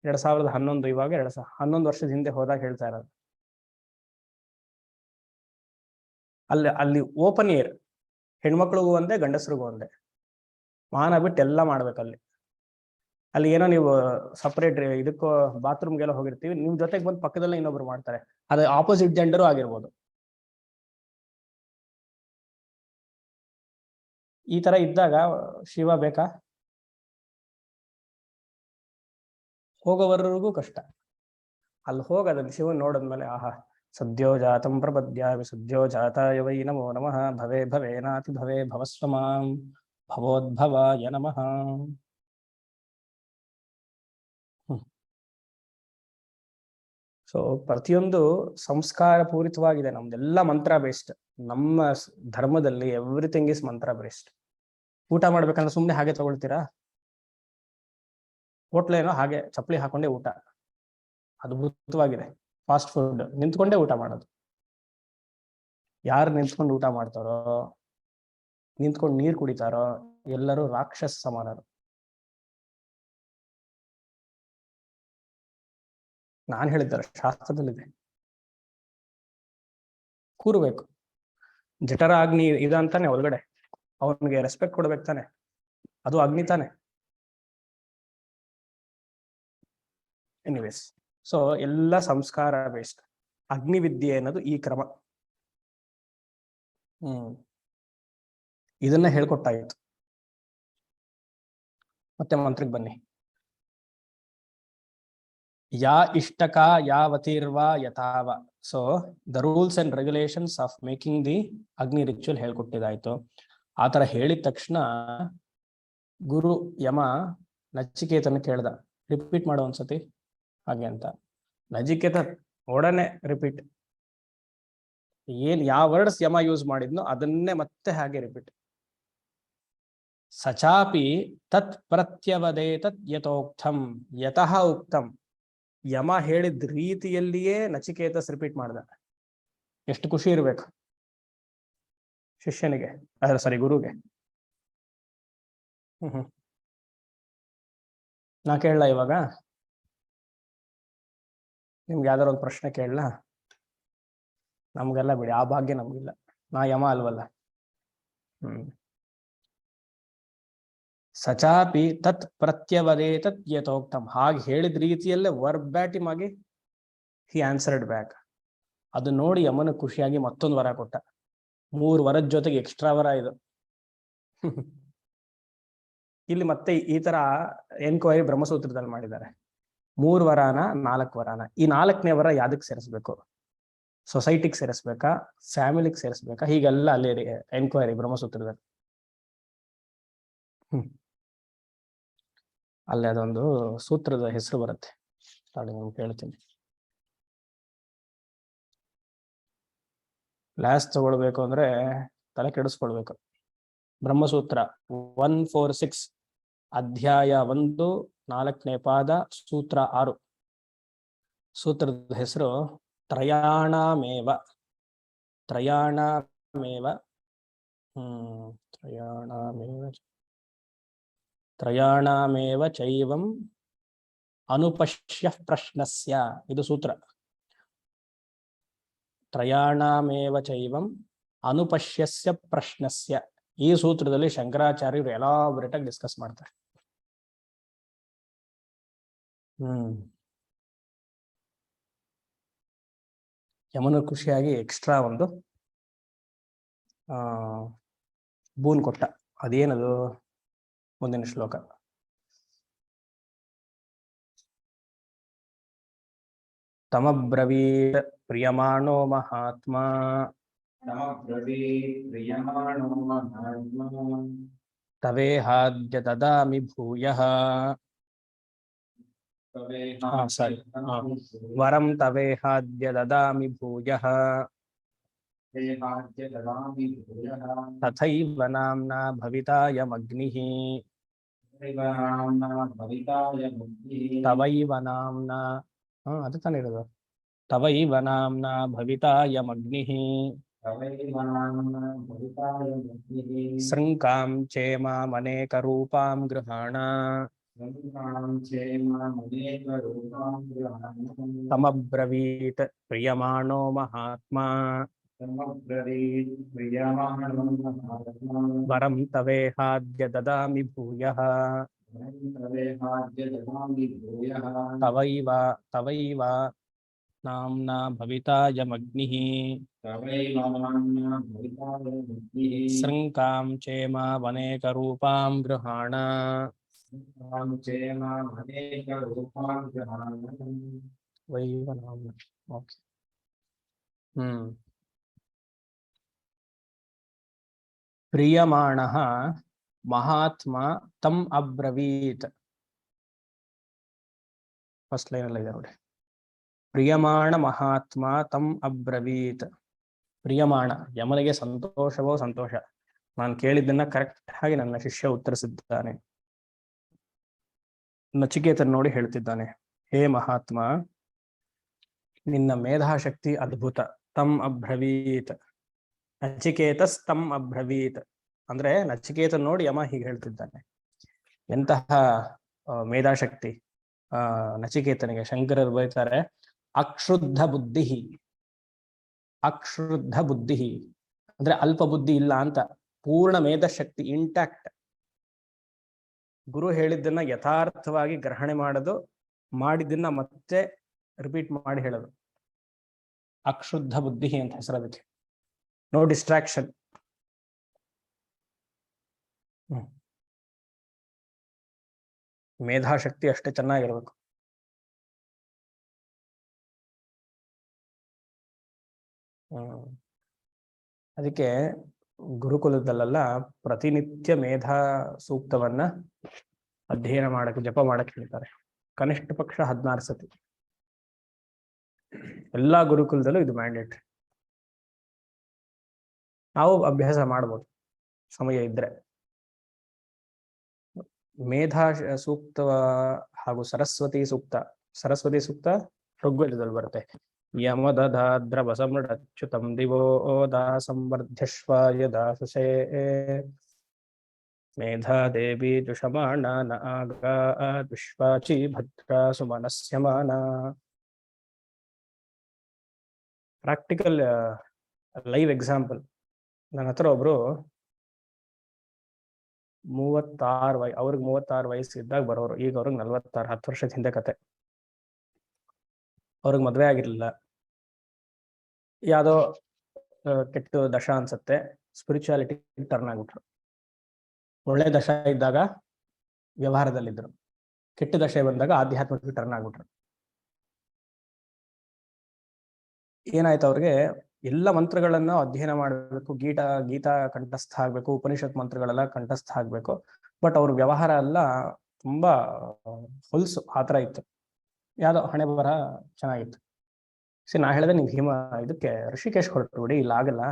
2011, ಇವಾಗ 11 ವರ್ಷದ ಹಿಂದೆ ಹೋದಾಗ ಹೇಳ್ತಾ ಇರೋದು. ಅಲ್ಲಿ ಓಪನ್ ಏರ್, ಹೆಣ್ಮಕ್ಳಿಗೂ ಒಂದೇ ಗಂಡಸರಿಗೂ ಒಂದೇ. ಮಾನ ಬಿಟ್ಟು ಎಲ್ಲ ಮಾಡ್ಬೇಕಲ್ಲಿ. ಅಲ್ಲಿ ಏನೋ ನೀವು ಸಪರೇಟ್ ಇದಕ್ಕೂ ಬಾತ್ರೂಮ್ಗೆಲ್ಲ ಹೋಗಿರ್ತೀವಿ, ನಿಮ್ ಜೊತೆಗೆ ಬಂದು ಪಕ್ಕದಲ್ಲೇ ಇನ್ನೊಬ್ರು ಮಾಡ್ತಾರೆ. ಅದು ಆಪೋಸಿಟ್ ಜೆಂಡರು ಆಗಿರ್ಬೋದು. ಈ ತರ ಇದ್ದಾಗ ಶಿವ ಬೇಕಾ? ಹೋಗೋವರೆಗೂ ಕಷ್ಟ. ಅಲ್ಲಿ ಹೋಗೋದಲ್ಲಿ ಶಿವನ್ ನೋಡಿದ್ಮೇಲೆ ಆಹಾ ಸದ್ಯೋ ಜಾತಂ ಪ್ರಪದ್ಯಾಮಿ ಸದ್ಯೋ ಜಾತಾಯ ವೈ ನಮೋ ನಮಃ ಭವೇ ಭವೇನಾತಿ ಭವೇ ಭವಸ್ವಮಾಂ ಭವೋದ್ಭವಾಯ ನಮಃ. ಸೊ ಪ್ರತಿಯೊಂದು ಸಂಸ್ಕಾರ ಪೂರಿತವಾಗಿದೆ. ನಮ್ದೆಲ್ಲ ಮಂತ್ರ ಬೇಸ್ಡ್. ನಮ್ಮ ಧರ್ಮದಲ್ಲಿ ಎವ್ರಿಥಿಂಗ್ ಇಸ್ ಮಂತ್ರ ಬೇಸ್ಡ್. ಊಟ ಮಾಡ್ಬೇಕಂದ್ರೆ ಸುಮ್ಮನೆ ಹಾಗೆ ತಗೊಳ್ತೀರಾ? ಹೋಟ್ಲೇನೋ ಹಾಗೆ ಚಪ್ಪಲಿ ಹಾಕೊಂಡೇ ಊಟ. ಅದ್ಭುತವಾಗಿದೆ. ಫಾಸ್ಟ್ ಫುಡ್ ನಿಂತ್ಕೊಂಡೇ ಊಟ ಮಾಡೋದು. ಯಾರು ನಿಂತ್ಕೊಂಡು ಊಟ ಮಾಡ್ತಾರೋ, ನಿಂತ್ಕೊಂಡು ನೀರು ಕುಡಿತಾರೋ ಎಲ್ಲರೂ ರಾಕ್ಷಸ ಸಮಾನರು. ನಾನು ಹೇಳಿದ್ದಾರೆ, ಶಾಸ್ತ್ರದಲ್ಲಿದೆ. ಕೂರ್ಬೇಕು. ಜಠರ ಅಗ್ನಿ ಇದಂತಾನೆ ಒಳಗಡೆ, ಅವನಿಗೆ ರೆಸ್ಪೆಕ್ಟ್ ಕೊಡ್ಬೇಕು ತಾನೆ. ಅದು ಅಗ್ನಿ ತಾನೆ. ಎನಿವೇಸ್, ಸೊ ಎಲ್ಲ ಸಂಸ್ಕಾರ ಬೇಸ್ಡ್. ಅಗ್ನಿವಿದ್ಯೆ ಅನ್ನೋದು ಈ ಕ್ರಮ. ಇದನ್ನ ಹೇಳ್ಕೊಟ್ಟಾಯಿತು. ಮತ್ತೆ ಮಂತ್ರಕ್ಕೆ ಬನ್ನಿ. ಯಾ ಇಷ್ಟಕ ಯಾವತಿರ್ವಾ ಯಥಾವ. So the rules and regulations of making the agni ritual ಹೇಳ್ಕೊಟ್ಟಿದಾಯ್ತು. ಆ ತರ ಹೇಳಿದ ತಕ್ಷಣ ಗುರು ಯಮ ನಚಿಕೇತನ ಕೇಳ್ದ, ರಿಪೀಟ್ ಮಾಡೋ ಒಂದ್ಸತಿ ಹಾಗೆ ಅಂತ. ನಚಿಕೇತ ಒಡನೆ ರಿಪೀಟ್. ಯಾವ ವರ್ಡ್ಸ್ ಯಮ ಯೂಸ್ ಮಾಡಿದ್ನೋ ಅದನ್ನೇ ಮತ್ತೆ ಹಾಗೆ ರಿಪೀಟ್. ಸಚಾಪಿ ತತ್ ಪ್ರತ್ಯವದೇತತ್ ಯಥೋಕ್ತಂ ಯತಃ ಉಕ್ತಂ. ಯಮ ಹೇಳಿದ ರೀತಿಯಲ್ಲಿಯೇ ನಚಿಕೇತಸ್ ರಿಪೀಟ್ ಮಾಡ್ದ. ಎಷ್ಟು ಖುಷಿ ಇರ್ಬೇಕು ಶಿಷ್ಯನಿಗೆ, ಗುರುಗೆ. ನಾ ಕೇಳಲ್ಲ ಇವಾಗ ನಿಮ್ಗೆ ಯಾವ್ದಾರ ಒಂದು ಪ್ರಶ್ನೆ ಕೇಳಲ್ಲ? ನಮ್ಗೆಲ್ಲ ಬಿಡಿ, ಆ ಭಾಗ್ಯ ನಮ್ಗಿಲ್ಲ. ನಾ ಯಮ ಅಲ್ವಲ್ಲ. ಸಚಾಪಿ ತತ್ ಪ್ರತ್ಯವದೇತತ್ ಯಥೋಕ್ತಂ. ಹಾಗೆ ಹೇಳಿದ ರೀತಿಯಲ್ಲೇ ವರ್ಬ್ಯಾಟಿಮ್ ಆಗಿ ಹಿ ಆನ್ಸರ್ಡ್ ಬ್ಯಾಕ್. ಅದು ನೋಡಿ ಯಮನ ಖುಷಿಯಾಗಿ ಮತ್ತೊಂದು ವರ ಕೊಟ್ಟ. 3 ವರದ ಜೊತೆಗೆ ಎಕ್ಸ್ಟ್ರಾ ವರ ಇದು. ಇಲ್ಲಿ ಮತ್ತೆ ಈ ತರ ಎನ್ಕ್ವೈರಿ ಬ್ರಹ್ಮಸೂತ್ರದಲ್ಲಿ ಮಾಡಿದ್ದಾರೆ. 3 ವರಾನ 4 ವರಾನ. ಈ 4ನೇ ವರ ಯಾವ್ದಕ್ಕೆ ಸೇರಿಸ್ಬೇಕು? ಸೊಸೈಟಿಗೆ ಸೇರಿಸ್ಬೇಕಾ, ಫ್ಯಾಮಿಲಿಗೆ ಸೇರಿಸ್ಬೇಕಾ? ಹೀಗೆಲ್ಲ ಅಲ್ಲಿ ಎನ್ಕ್ವೈರಿ ಬ್ರಹ್ಮಸೂತ್ರದಲ್ಲಿ. ಅಲ್ಲಿ ಅದೊಂದು ಸೂತ್ರದ ಹೆಸರು ಬರುತ್ತೆ, ನಾನು ನಿಮ್ಗೆ ಹೇಳ್ತೀನಿ. ಕ್ಲಾಸ್ ತಗೊಳ್ಬೇಕು ಅಂದ್ರೆ ತಲೆ ಕೆಡಿಸ್ಕೊಳ್ಬೇಕು. ಬ್ರಹ್ಮಸೂತ್ರ 146 ಅಧ್ಯಾಯ 1 4ನೇ ಪಾದ ಸೂತ್ರ 6. ಸೂತ್ರದ ಹೆಸರು ತ್ರಯಾಣಮೇವ. ತ್ರಯಾಣಮೇವ ತ್ರಯಾಣಮೇವ ಚೈವಂ ಅನುಪಶ್ಯ ಪ್ರಶ್ನಸ್ಯ. ಇದು ಸೂತ್ರ. ತ್ರಯಾಣಮೇವ ಚೈವಂ ಅನುಪಶ್ಯಸ್ಯ ಪ್ರಶ್ನಸ್ಯ. ಈ ಸೂತ್ರದಲ್ಲಿ ಶಂಕರಾಚಾರ್ಯರು ಎಲಾಬರೇಟ್ ಆಗಿ ಡಿಸ್ಕಸ್ ಮಾಡ್ತಾರೆ. ಯಮನ ಖುಷಿಯಾಗಿ ಎಕ್ಸ್ಟ್ರಾ ಒಂದು ಬೂನ್ ಕೊಟ್ಟ. ಅದೇನದು? ಮುಂದಿನ ಶ್ಲೋಕ. ತಮಬ್ರವೀತ್ ಪ್ರಿಯಮಾಣೋ ಮಹಾತ್ಮ. ತವೇಹಾದ್ಯ ದದಾಮಿ ಭೂಯಃ. ವರಂ ತವೇಹಾದ್ಯ ದದಾಮಿ ಭೂಯಃ. ತಥೈವ ನಾಮ್ನಾ ಭವಿತಾಯಮಗ್ನಿಃ. ತವೈವ ನಾಮ್ನಾ, ಅದು ತಾನೇ ಇರೋದು. ತವೈವ ನಾಮ್ನಾ ಭವಿತಾಯಮಗ್ನಿಃ. ಶೃಂಕಾಂ ಚೇಮಾಮನೇಕ ರೂಪಾಂ ಗೃಹಾಣ. ತಮಬ್ರವೀತ್ ಪ್ರಿಯಮಾಣೋ ಮಹಾತ್ಮ. ವರಂ ತವೇಹಾದ್ಯ ದದಾಮಿ ಭೂಯಃ. ತವೈವ ನಾಮ್ನಾ ಭವಿತಾಯಮಗ್ನಿಃ ಸೃಂಕಾಂ ಚೇಮ ವನೇಕರೂಪಾಂ ಗೃಹಾಣ ವೈವ ನಾಮ್ನ. ಓಕೆ. ಪ್ರಿಯಮಾಣಃ ಮಹಾತ್ಮ ತಮ್ ಅಬ್ರವೀತ್. ಫಸ್ಟ್ ಲೈನ್ ಅಲ್ಲಿ ಇದೆ ನೋಡಿ. ಪ್ರಿಯಮಾಣ ಮಹಾತ್ಮ ತಮ್ ಅಬ್ರವೀತ್. ಪ್ರಿಯಮಾಣ, ಯಮನಿಗೆ ಸಂತೋಷವೋ ಸಂತೋಷ, ನಾನು ಕೇಳಿದ್ದನ್ನ ಕರೆಕ್ಟ್ ಆಗಿ ನನ್ನ ಶಿಷ್ಯ ಉತ್ತರಿಸಿದ್ದಾನೆ. ನಚಿಕೇತನ್ ನೋಡಿ ಹೇಳ್ತಿದ್ದಾನೆ, ಹೇ ಮಹಾತ್ಮ, ನಿನ್ನ ಮೇಧಾಶಕ್ತಿ ಅದ್ಭುತ. ತಮ್ ಅಬ್ರವೀತ್, ನಚಿಕೇತಸ್ ತಮ್ ಅಬ್ರವೀತ್ ಅಂದ್ರೆ ನಚಿಕೇತನ್ ನೋಡಿ ಯಮ ಹೀಗೆ ಹೇಳ್ತಿದ್ದಾನೆ. ಎಂತಹ ಮೇಧಾಶಕ್ತಿ ನಚಿಕೇತನಿಗೆ. ಶಂಕರರು ಬರೀತಾರೆ, ಅಕ್ಷುದ್ಧ ಬುದ್ಧಿ. ಅಕ್ಷುದ್ಧ ಬುದ್ಧಿ ಅಂದ್ರೆ ಅಲ್ಪ ಬುದ್ಧಿ ಇಲ್ಲ ಅಂತ, ಪೂರ್ಣ ಮೇಧಶಕ್ತಿ, ಇಂಟ್ಯಾಕ್ಟ್. ಗುರು ಹೇಳಿದ್ದನ್ನ ಯಥಾರ್ಥವಾಗಿ ಗ್ರಹಣೆ ಮಾಡೋದು, ಮಾಡಿದ್ದನ್ನ ಮತ್ತೆ ರಿಪೀಟ್ ಮಾಡಿ ಹೇಳೋದು. ಅಕ್ಷುದ್ಧ ಬುದ್ಧಿ ಅಂತ ಹೆಸರು ಅದಕ್ಕೆ. No distraction. ಮೇಧಾಶಕ್ತಿ ಅಷ್ಟೇ ಚೆನ್ನಾಗಿರ್ಬೇಕು. ಅದಕ್ಕೆ ಗುರುಕುಲದಲ್ಲೆಲ್ಲ ಪ್ರತಿನಿತ್ಯ ಮೇಧಾ ಸೂಕ್ತವನ್ನ ಅಧ್ಯಯನ ಮಾಡಕ್ಕೆ, ಜಪ ಮಾಡಕ್ಕೆ ಹೇಳ್ತಾರೆ. ಕನಿಷ್ಠ ಪಕ್ಷ 16 ಸತಿ. ಎಲ್ಲಾ ಗುರುಕುಲದಲ್ಲೂ ಇದು ಮ್ಯಾಂಡೇಟ್ರಿ. ನಾವು ಅಭ್ಯಾಸ ಮಾಡ್ಬೋದು ಸಮಯ ಇದ್ರೆ. ಮೇಧಾ ಸೂಕ್ತ ಹಾಗೂ ಸರಸ್ವತಿ ಸೂಕ್ತ. ಸರಸ್ವತಿ ಸೂಕ್ತ ಋಗ್ವೇದದಲ್ಲಿ ಬರುತ್ತೆ. ಯಮದಧಾದ್ರವಸಮೃಡಚ್ಯುತಂ ದಿವೋ ದಾಸಂವರ್ಧ್ಯಶ್ವ ಯದಾಸಸೇ ಮೇಧಾ ದೇವಿ ದುಷಮಾಣ ನ ಆಗಾ ವಿಶ್ವಾಚಿ ಭದ್ರಾ ಸುಮನಸ್ಯಮಾನ. Practical live example. ನನ್ನ ಹತ್ರ ಒಬ್ರು 36 ಅವ್ರಿಗೆ 36 ವಯಸ್ಸು ಇದ್ದಾಗ ಬರೋರು. ಈಗ ಅವ್ರಿಗೆ 46, 10 ವರ್ಷದ ಹಿಂದೆ ಕತೆ. ಅವ್ರಿಗೆ ಮದ್ವೆ ಆಗಿರ್ಲಿಲ್ಲ, ಯಾವುದೋ ಕೆಟ್ಟ ದಶ ಅನ್ಸತ್ತೆ, ಸ್ಪಿರಿಚುಯಾಲಿಟಿ ಟರ್ನ್ ಆಗ್ಬಿಟ್ರು. ಒಳ್ಳೆ ದಶ ಇದ್ದಾಗ ವ್ಯವಹಾರದಲ್ಲಿದ್ರು, ಕೆಟ್ಟ ದಶೆ ಬಂದಾಗ ಆಧ್ಯಾತ್ಮಿಕ ಟರ್ನ್ ಆಗ್ಬಿಟ್ರು. ಏನಾಯ್ತು ಅವ್ರಿಗೆ, ಎಲ್ಲ ಮಂತ್ರಗಳನ್ನ ಅಧ್ಯಯನ ಮಾಡಬೇಕು, ಗೀತಾ ಕಂಠಸ್ಥ ಆಗ್ಬೇಕು, ಉಪನಿಷತ್ ಮಂತ್ರಗಳೆಲ್ಲ ಕಂಠಸ್ಥ ಆಗ್ಬೇಕು. ಬಟ್ ಅವ್ರ ವ್ಯವಹಾರ ಎಲ್ಲ ತುಂಬಾ ಹೊಲ್ಸು, ಆತರ ಇತ್ತು. ಯಾವ್ದೋ ಹಣೆ ಬರ ಚೆನ್ನಾಗಿತ್ತು. ನಾ ಹೇಳಿದೆ, ನೀವು ಇದಕ್ಕೆ ಋಷಿಕೇಶ್ ಹೊರಟು ಬಿಡಿ, ಇಲ್ಲ ಆಗಲ್ಲ.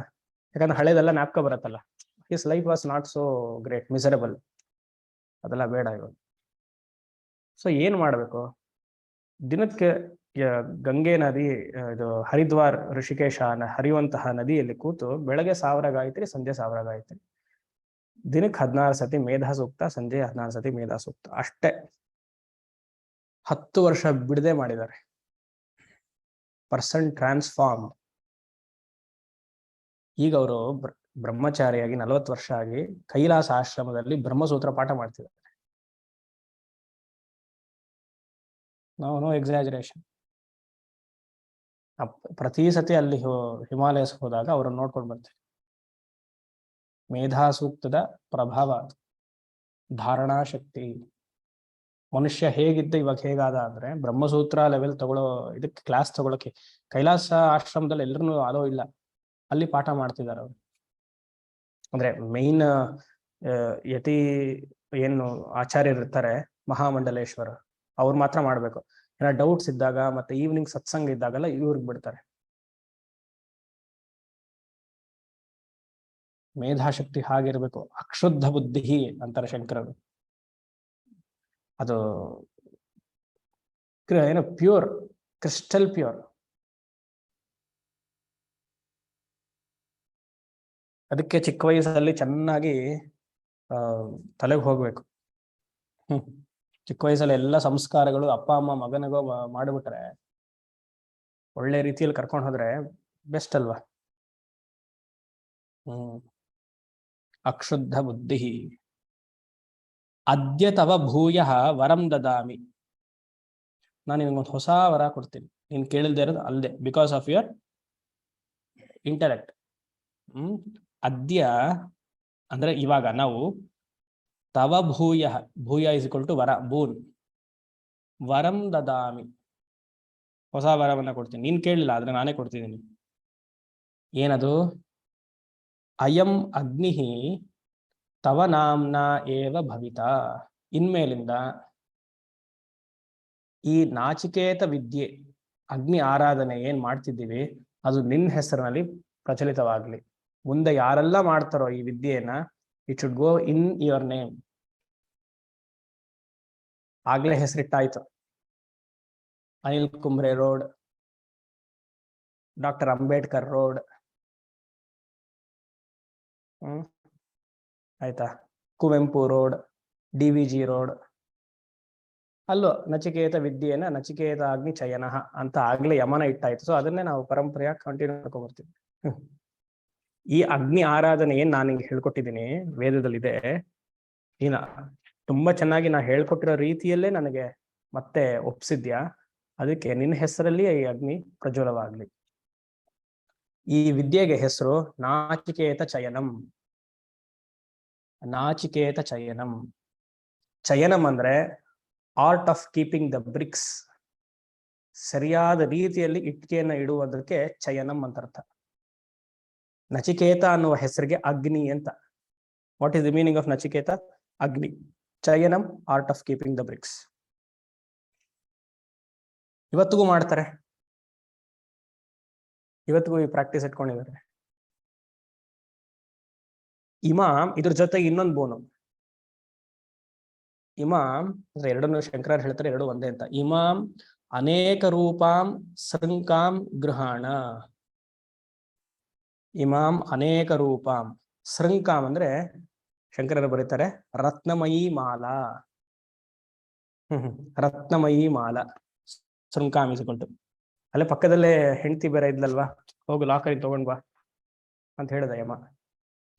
ಯಾಕಂದ್ರೆ ಹಳೇದೆಲ್ಲ ಜ್ಞಾಪಕ ಬರತ್ತಲ್ಲ. His life was not so great, miserable. ಅದೆಲ್ಲ ಬೇಡ ಇವಾಗ. ಸೊ ಏನ್ ಮಾಡ್ಬೇಕು, ದಿನಕ್ಕೆ ಗಂಗೆ ನದಿ, ಇದು ಹರಿದ್ವಾರ್ ಋಷಿಕೇಶ ಹರಿಯುವಂತಹ ನದಿಯಲ್ಲಿ ಕೂತು ಬೆಳಗ್ಗೆ 1000 ಗಾಯತ್ರಿ, ಸಂಜೆ 1000 ಗಾಯತ್ರಿ, ದಿನಕ್ಕೆ 16 ಸತಿ ಮೇಧಾ ಸೂಕ್ತ, ಸಂಜೆ 16 ಸತಿ ಮೇಧಾ ಸೂಕ್ತ ಅಷ್ಟೇ. 10 ವರ್ಷ ಬಿಡದೆ ಮಾಡಿದ್ದಾರೆ. Person transform. ಈಗ ಅವರು ಬ್ರಹ್ಮಚಾರಿಯಾಗಿ 40 ವರ್ಷ ಆಗಿ ಕೈಲಾಸ ಆಶ್ರಮದಲ್ಲಿ ಬ್ರಹ್ಮಸೂತ್ರ ಪಾಠ ಮಾಡ್ತಿದ್ದಾರೆ. No exaggeration. ಪ್ರತಿ ಸತಿ ಅಲ್ಲಿ ಹಿಮಾಲಯಸ್ ಹೋದಾಗ ಅವ್ರನ್ನ ನೋಡ್ಕೊಂಡು ಬರ್ತೀವಿ. ಮೇಧಾ ಸೂಕ್ತದ ಪ್ರಭಾವ, ಧಾರಣಾ ಶಕ್ತಿ. ಮನುಷ್ಯ ಹೇಗಿದ್ದ ಇವಾಗ ಹೇಗಾದ ಅಂದ್ರೆ, ಬ್ರಹ್ಮಸೂತ್ರ ಲೆವೆಲ್ ತಗೊಳ್ಳೋ ಇದಕ್ಕೆ ಕ್ಲಾಸ್ ತಗೊಳಕ್ಕೆ ಕೈಲಾಸ ಆಶ್ರಮದಲ್ಲಿ ಎಲ್ಲರೂ ಅದೋ ಇಲ್ಲ, ಅಲ್ಲಿ ಪಾಠ ಮಾಡ್ತಿದ್ದಾರೆ ಅವರು. ಅಂದ್ರೆ ಮೈನ್ ಯತಿ ಏನು ಆಚಾರ್ಯರು ಇರ್ತಾರೆ, ಮಹಾಮಂಡಲೇಶ್ವರ, ಅವ್ರು ಮಾತ್ರ ಮಾಡ್ಬೇಕು. ಏನೋ ಡೌಟ್ಸ್ ಇದ್ದಾಗ ಮತ್ತೆ ಈವ್ನಿಂಗ್ ಸತ್ಸಂಗ ಇದ್ದಾಗೆಲ್ಲ ಇವ್ರಿಗೆ ಬಿಡ್ತಾರೆ. ಮೇಧಾಶಕ್ತಿ ಹಾಗಿರ್ಬೇಕು. ಅಕ್ಷುದ್ಧ ಬುದ್ಧಿ ಅಂತಾರೆ ಶಂಕರರು. ಅದು ಏನು ಪ್ಯೂರ್, ಕ್ರಿಸ್ಟಲ್ ಪ್ಯೂರ್. ಅದಕ್ಕೆ ಚಿಕ್ಕ ವಯಸ್ಸಲ್ಲಿ ಚೆನ್ನಾಗಿ ತಲೆಗೆ ಹೋಗ್ಬೇಕು. ಚಿಕ್ಕ ವಯಸ್ಸಲ್ಲಿ ಎಲ್ಲ ಸಂಸ್ಕಾರಗಳು ಅಪ್ಪ ಅಮ್ಮ ಮಗನಿಗೋ ಮಾಡಿಬಿಟ್ರೆ, ಒಳ್ಳೆ ರೀತಿಯಲ್ಲಿ ಕರ್ಕೊಂಡು ಹೋದ್ರೆ ಬೆಸ್ಟ್ ಅಲ್ವಾ. ಅಕ್ಷುದ್ಧ ಬುದ್ಧಿ. ಅದ್ಯ ತವ ಭೂಯ ವರಂ ದದಾಮಿ. ನಾನು ನಿಮ್ಗೊಂದು ಹೊಸ ವರ ಕೊಡ್ತೀನಿ. ನೀನ್ ಕೇಳಿಲ್ದೇ ಇರೋದು ಅಲ್ಲದೆ, ಬಿಕಾಸ್ ಆಫ್ ಯುವರ್ ಇಂಟೆಲೆಕ್ಟ್. ಅದ್ಯ ಅಂದ್ರೆ ಇವಾಗ ನಾವು ತವ ಭೂಯ, ಭೂಯ ಇಸ್ ಈಕ್ವಲ್ ಟು ವರ, ಬೂನ್, ವರಂ ದದಾಮಿ, ಹೊಸ ವರವನ್ನ ಕೊಡ್ತೀನಿ. ನೀನ್ ಕೇಳಿಲ್ಲ ಆದ್ರೆ ನಾನೇ ಕೊಡ್ತಿದ್ದೀನಿ. ಏನದು? ಅಯಂ ಅಗ್ನಿ ತವ ನಾಮ್ನ ಏವ ಭವಿತ. ಇನ್ಮೇಲಿಂದ ಈ ನಾಚಿಕೇತ ವಿದ್ಯೆ, ಅಗ್ನಿ ಆರಾಧನೆ ಏನ್ ಮಾಡ್ತಿದ್ದೀವಿ ಅದು ನಿನ್ನ ಹೆಸರಿನಲ್ಲಿ ಪ್ರಚಲಿತವಾಗ್ಲಿ. ಮುಂದೆ ಯಾರೆಲ್ಲ ಮಾಡ್ತಾರೋ ಈ ವಿದ್ಯೆಯನ್ನ, it should go in your name. ಆಗ್ಲೇ ಹೆಸರಿಟ್ಟಾಯ್ತು. Anil Kumble road, doctor Ambedkar road, ಆಯ್ತಾ, ಕುವೆಂಪು ರೋಡ್, DVG ರೋಡ್, ಅಲ್ಲೋ ನಚಿಕೇತ ವಿದ್ಯೆಯನ್ನ ನಚಿಕೇತ ಅಗ್ನಿ ಚಯನ ಅಂತ ಆಗ್ಲೇ ಯಮನ ಇಟ್ಟಾಯ್ತು. ಸೊ ಅದನ್ನೇ ನಾವು ಪರಂಪರೆಯಾಗಿ ಕಂಟಿನ್ಯೂ ಮಾಡ್ಕೊಂಡ್ಬರ್ತೀವಿ. ಈ ಅಗ್ನಿ ಆರಾಧನೆ ಏನ್ ನಾನು ನಿಂಗೆ ಹೇಳ್ಕೊಟ್ಟಿದ್ದೀನಿ ವೇದದಲ್ಲಿದೆ, ನೀನ ತುಂಬಾ ಚೆನ್ನಾಗಿ ನಾ ಹೇಳ್ಕೊಟ್ಟಿರೋ ರೀತಿಯಲ್ಲೇ ನನಗೆ ಮತ್ತೆ ಒಪ್ಸಿದ್ಯಾ. ಅದಕ್ಕೆ ನಿನ್ನ ಹೆಸರಲ್ಲಿ ಈ ಅಗ್ನಿ ಪ್ರಜ್ವಲವಾಗ್ಲಿ. ಈ ವಿದ್ಯೆಗೆ ಹೆಸರು ನಾಚಿಕೇತ ಚಯನಂ. ನಾಚಿಕೇತ ಚಯನಂ. ಚಯನಂ ಅಂದ್ರೆ art of keeping the bricks. ಸರಿಯಾದ ರೀತಿಯಲ್ಲಿ ಇಟ್ಟಿಗೆಯನ್ನ ಇಡುವುದಕ್ಕೆ ಚಯನಂ ಅಂತ ಅರ್ಥ. ನಚಿಕೇತ ಅನ್ನುವ ಹೆಸರಿಗೆ ಅಗ್ನಿ ಅಂತ. What is the meaning of Nachiketa? ಅಗ್ನಿ. ಚಯನಂ art of keeping the bricks. ಇವತ್ತಿಗೂ ಮಾಡ್ತಾರೆ, ಇವತ್ತಿಗೂ ಈ ಪ್ರಾಕ್ಟೀಸ್ ಇಟ್ಕೊಂಡಿದ್ದಾರೆ. ಇಮಾಮ್ ಇದ್ರ ಜೊತೆಗೆ ಇನ್ನೊಂದು ಬೋನು. ಇಮಾಮ್ ಅಂದ್ರೆ ಎರಡನ್ನು ಶಂಕರರು ಹೇಳ್ತಾರೆ, ಎರಡು ಒಂದೇ ಅಂತ. ಇಮಾಮ್ ಅನೇಕ ರೂಪಾಂ ಸೃಂಕಾಂ ಗೃಹಾಣ. ಇಮಾಮ್ ಅನೇಕ ರೂಪಾಂ, ಸೃಂಕಾಂ ಅಂದ್ರೆ ಶಂಕರರು ಬರೀತಾರೆ ರತ್ನಮಯೀ ಮಾಲಾ. ರತ್ನಮಯೀ ಮಾಲಾ ಸೃಂಕಾಂ ಇಸ್ಕೊಳ್ತು. ಅಲ್ಲೇ ಪಕ್ಕದಲ್ಲೇ ಹೆಂಡತಿ ಬೇರೆ ಇದ್ಲಲ್ವಾ, ಹೋಗು ಲಾಕರಿ ತಗೊಂಡ್ ಬಾ ಅಂತ ಹೇಳ್ದ ಯಮ.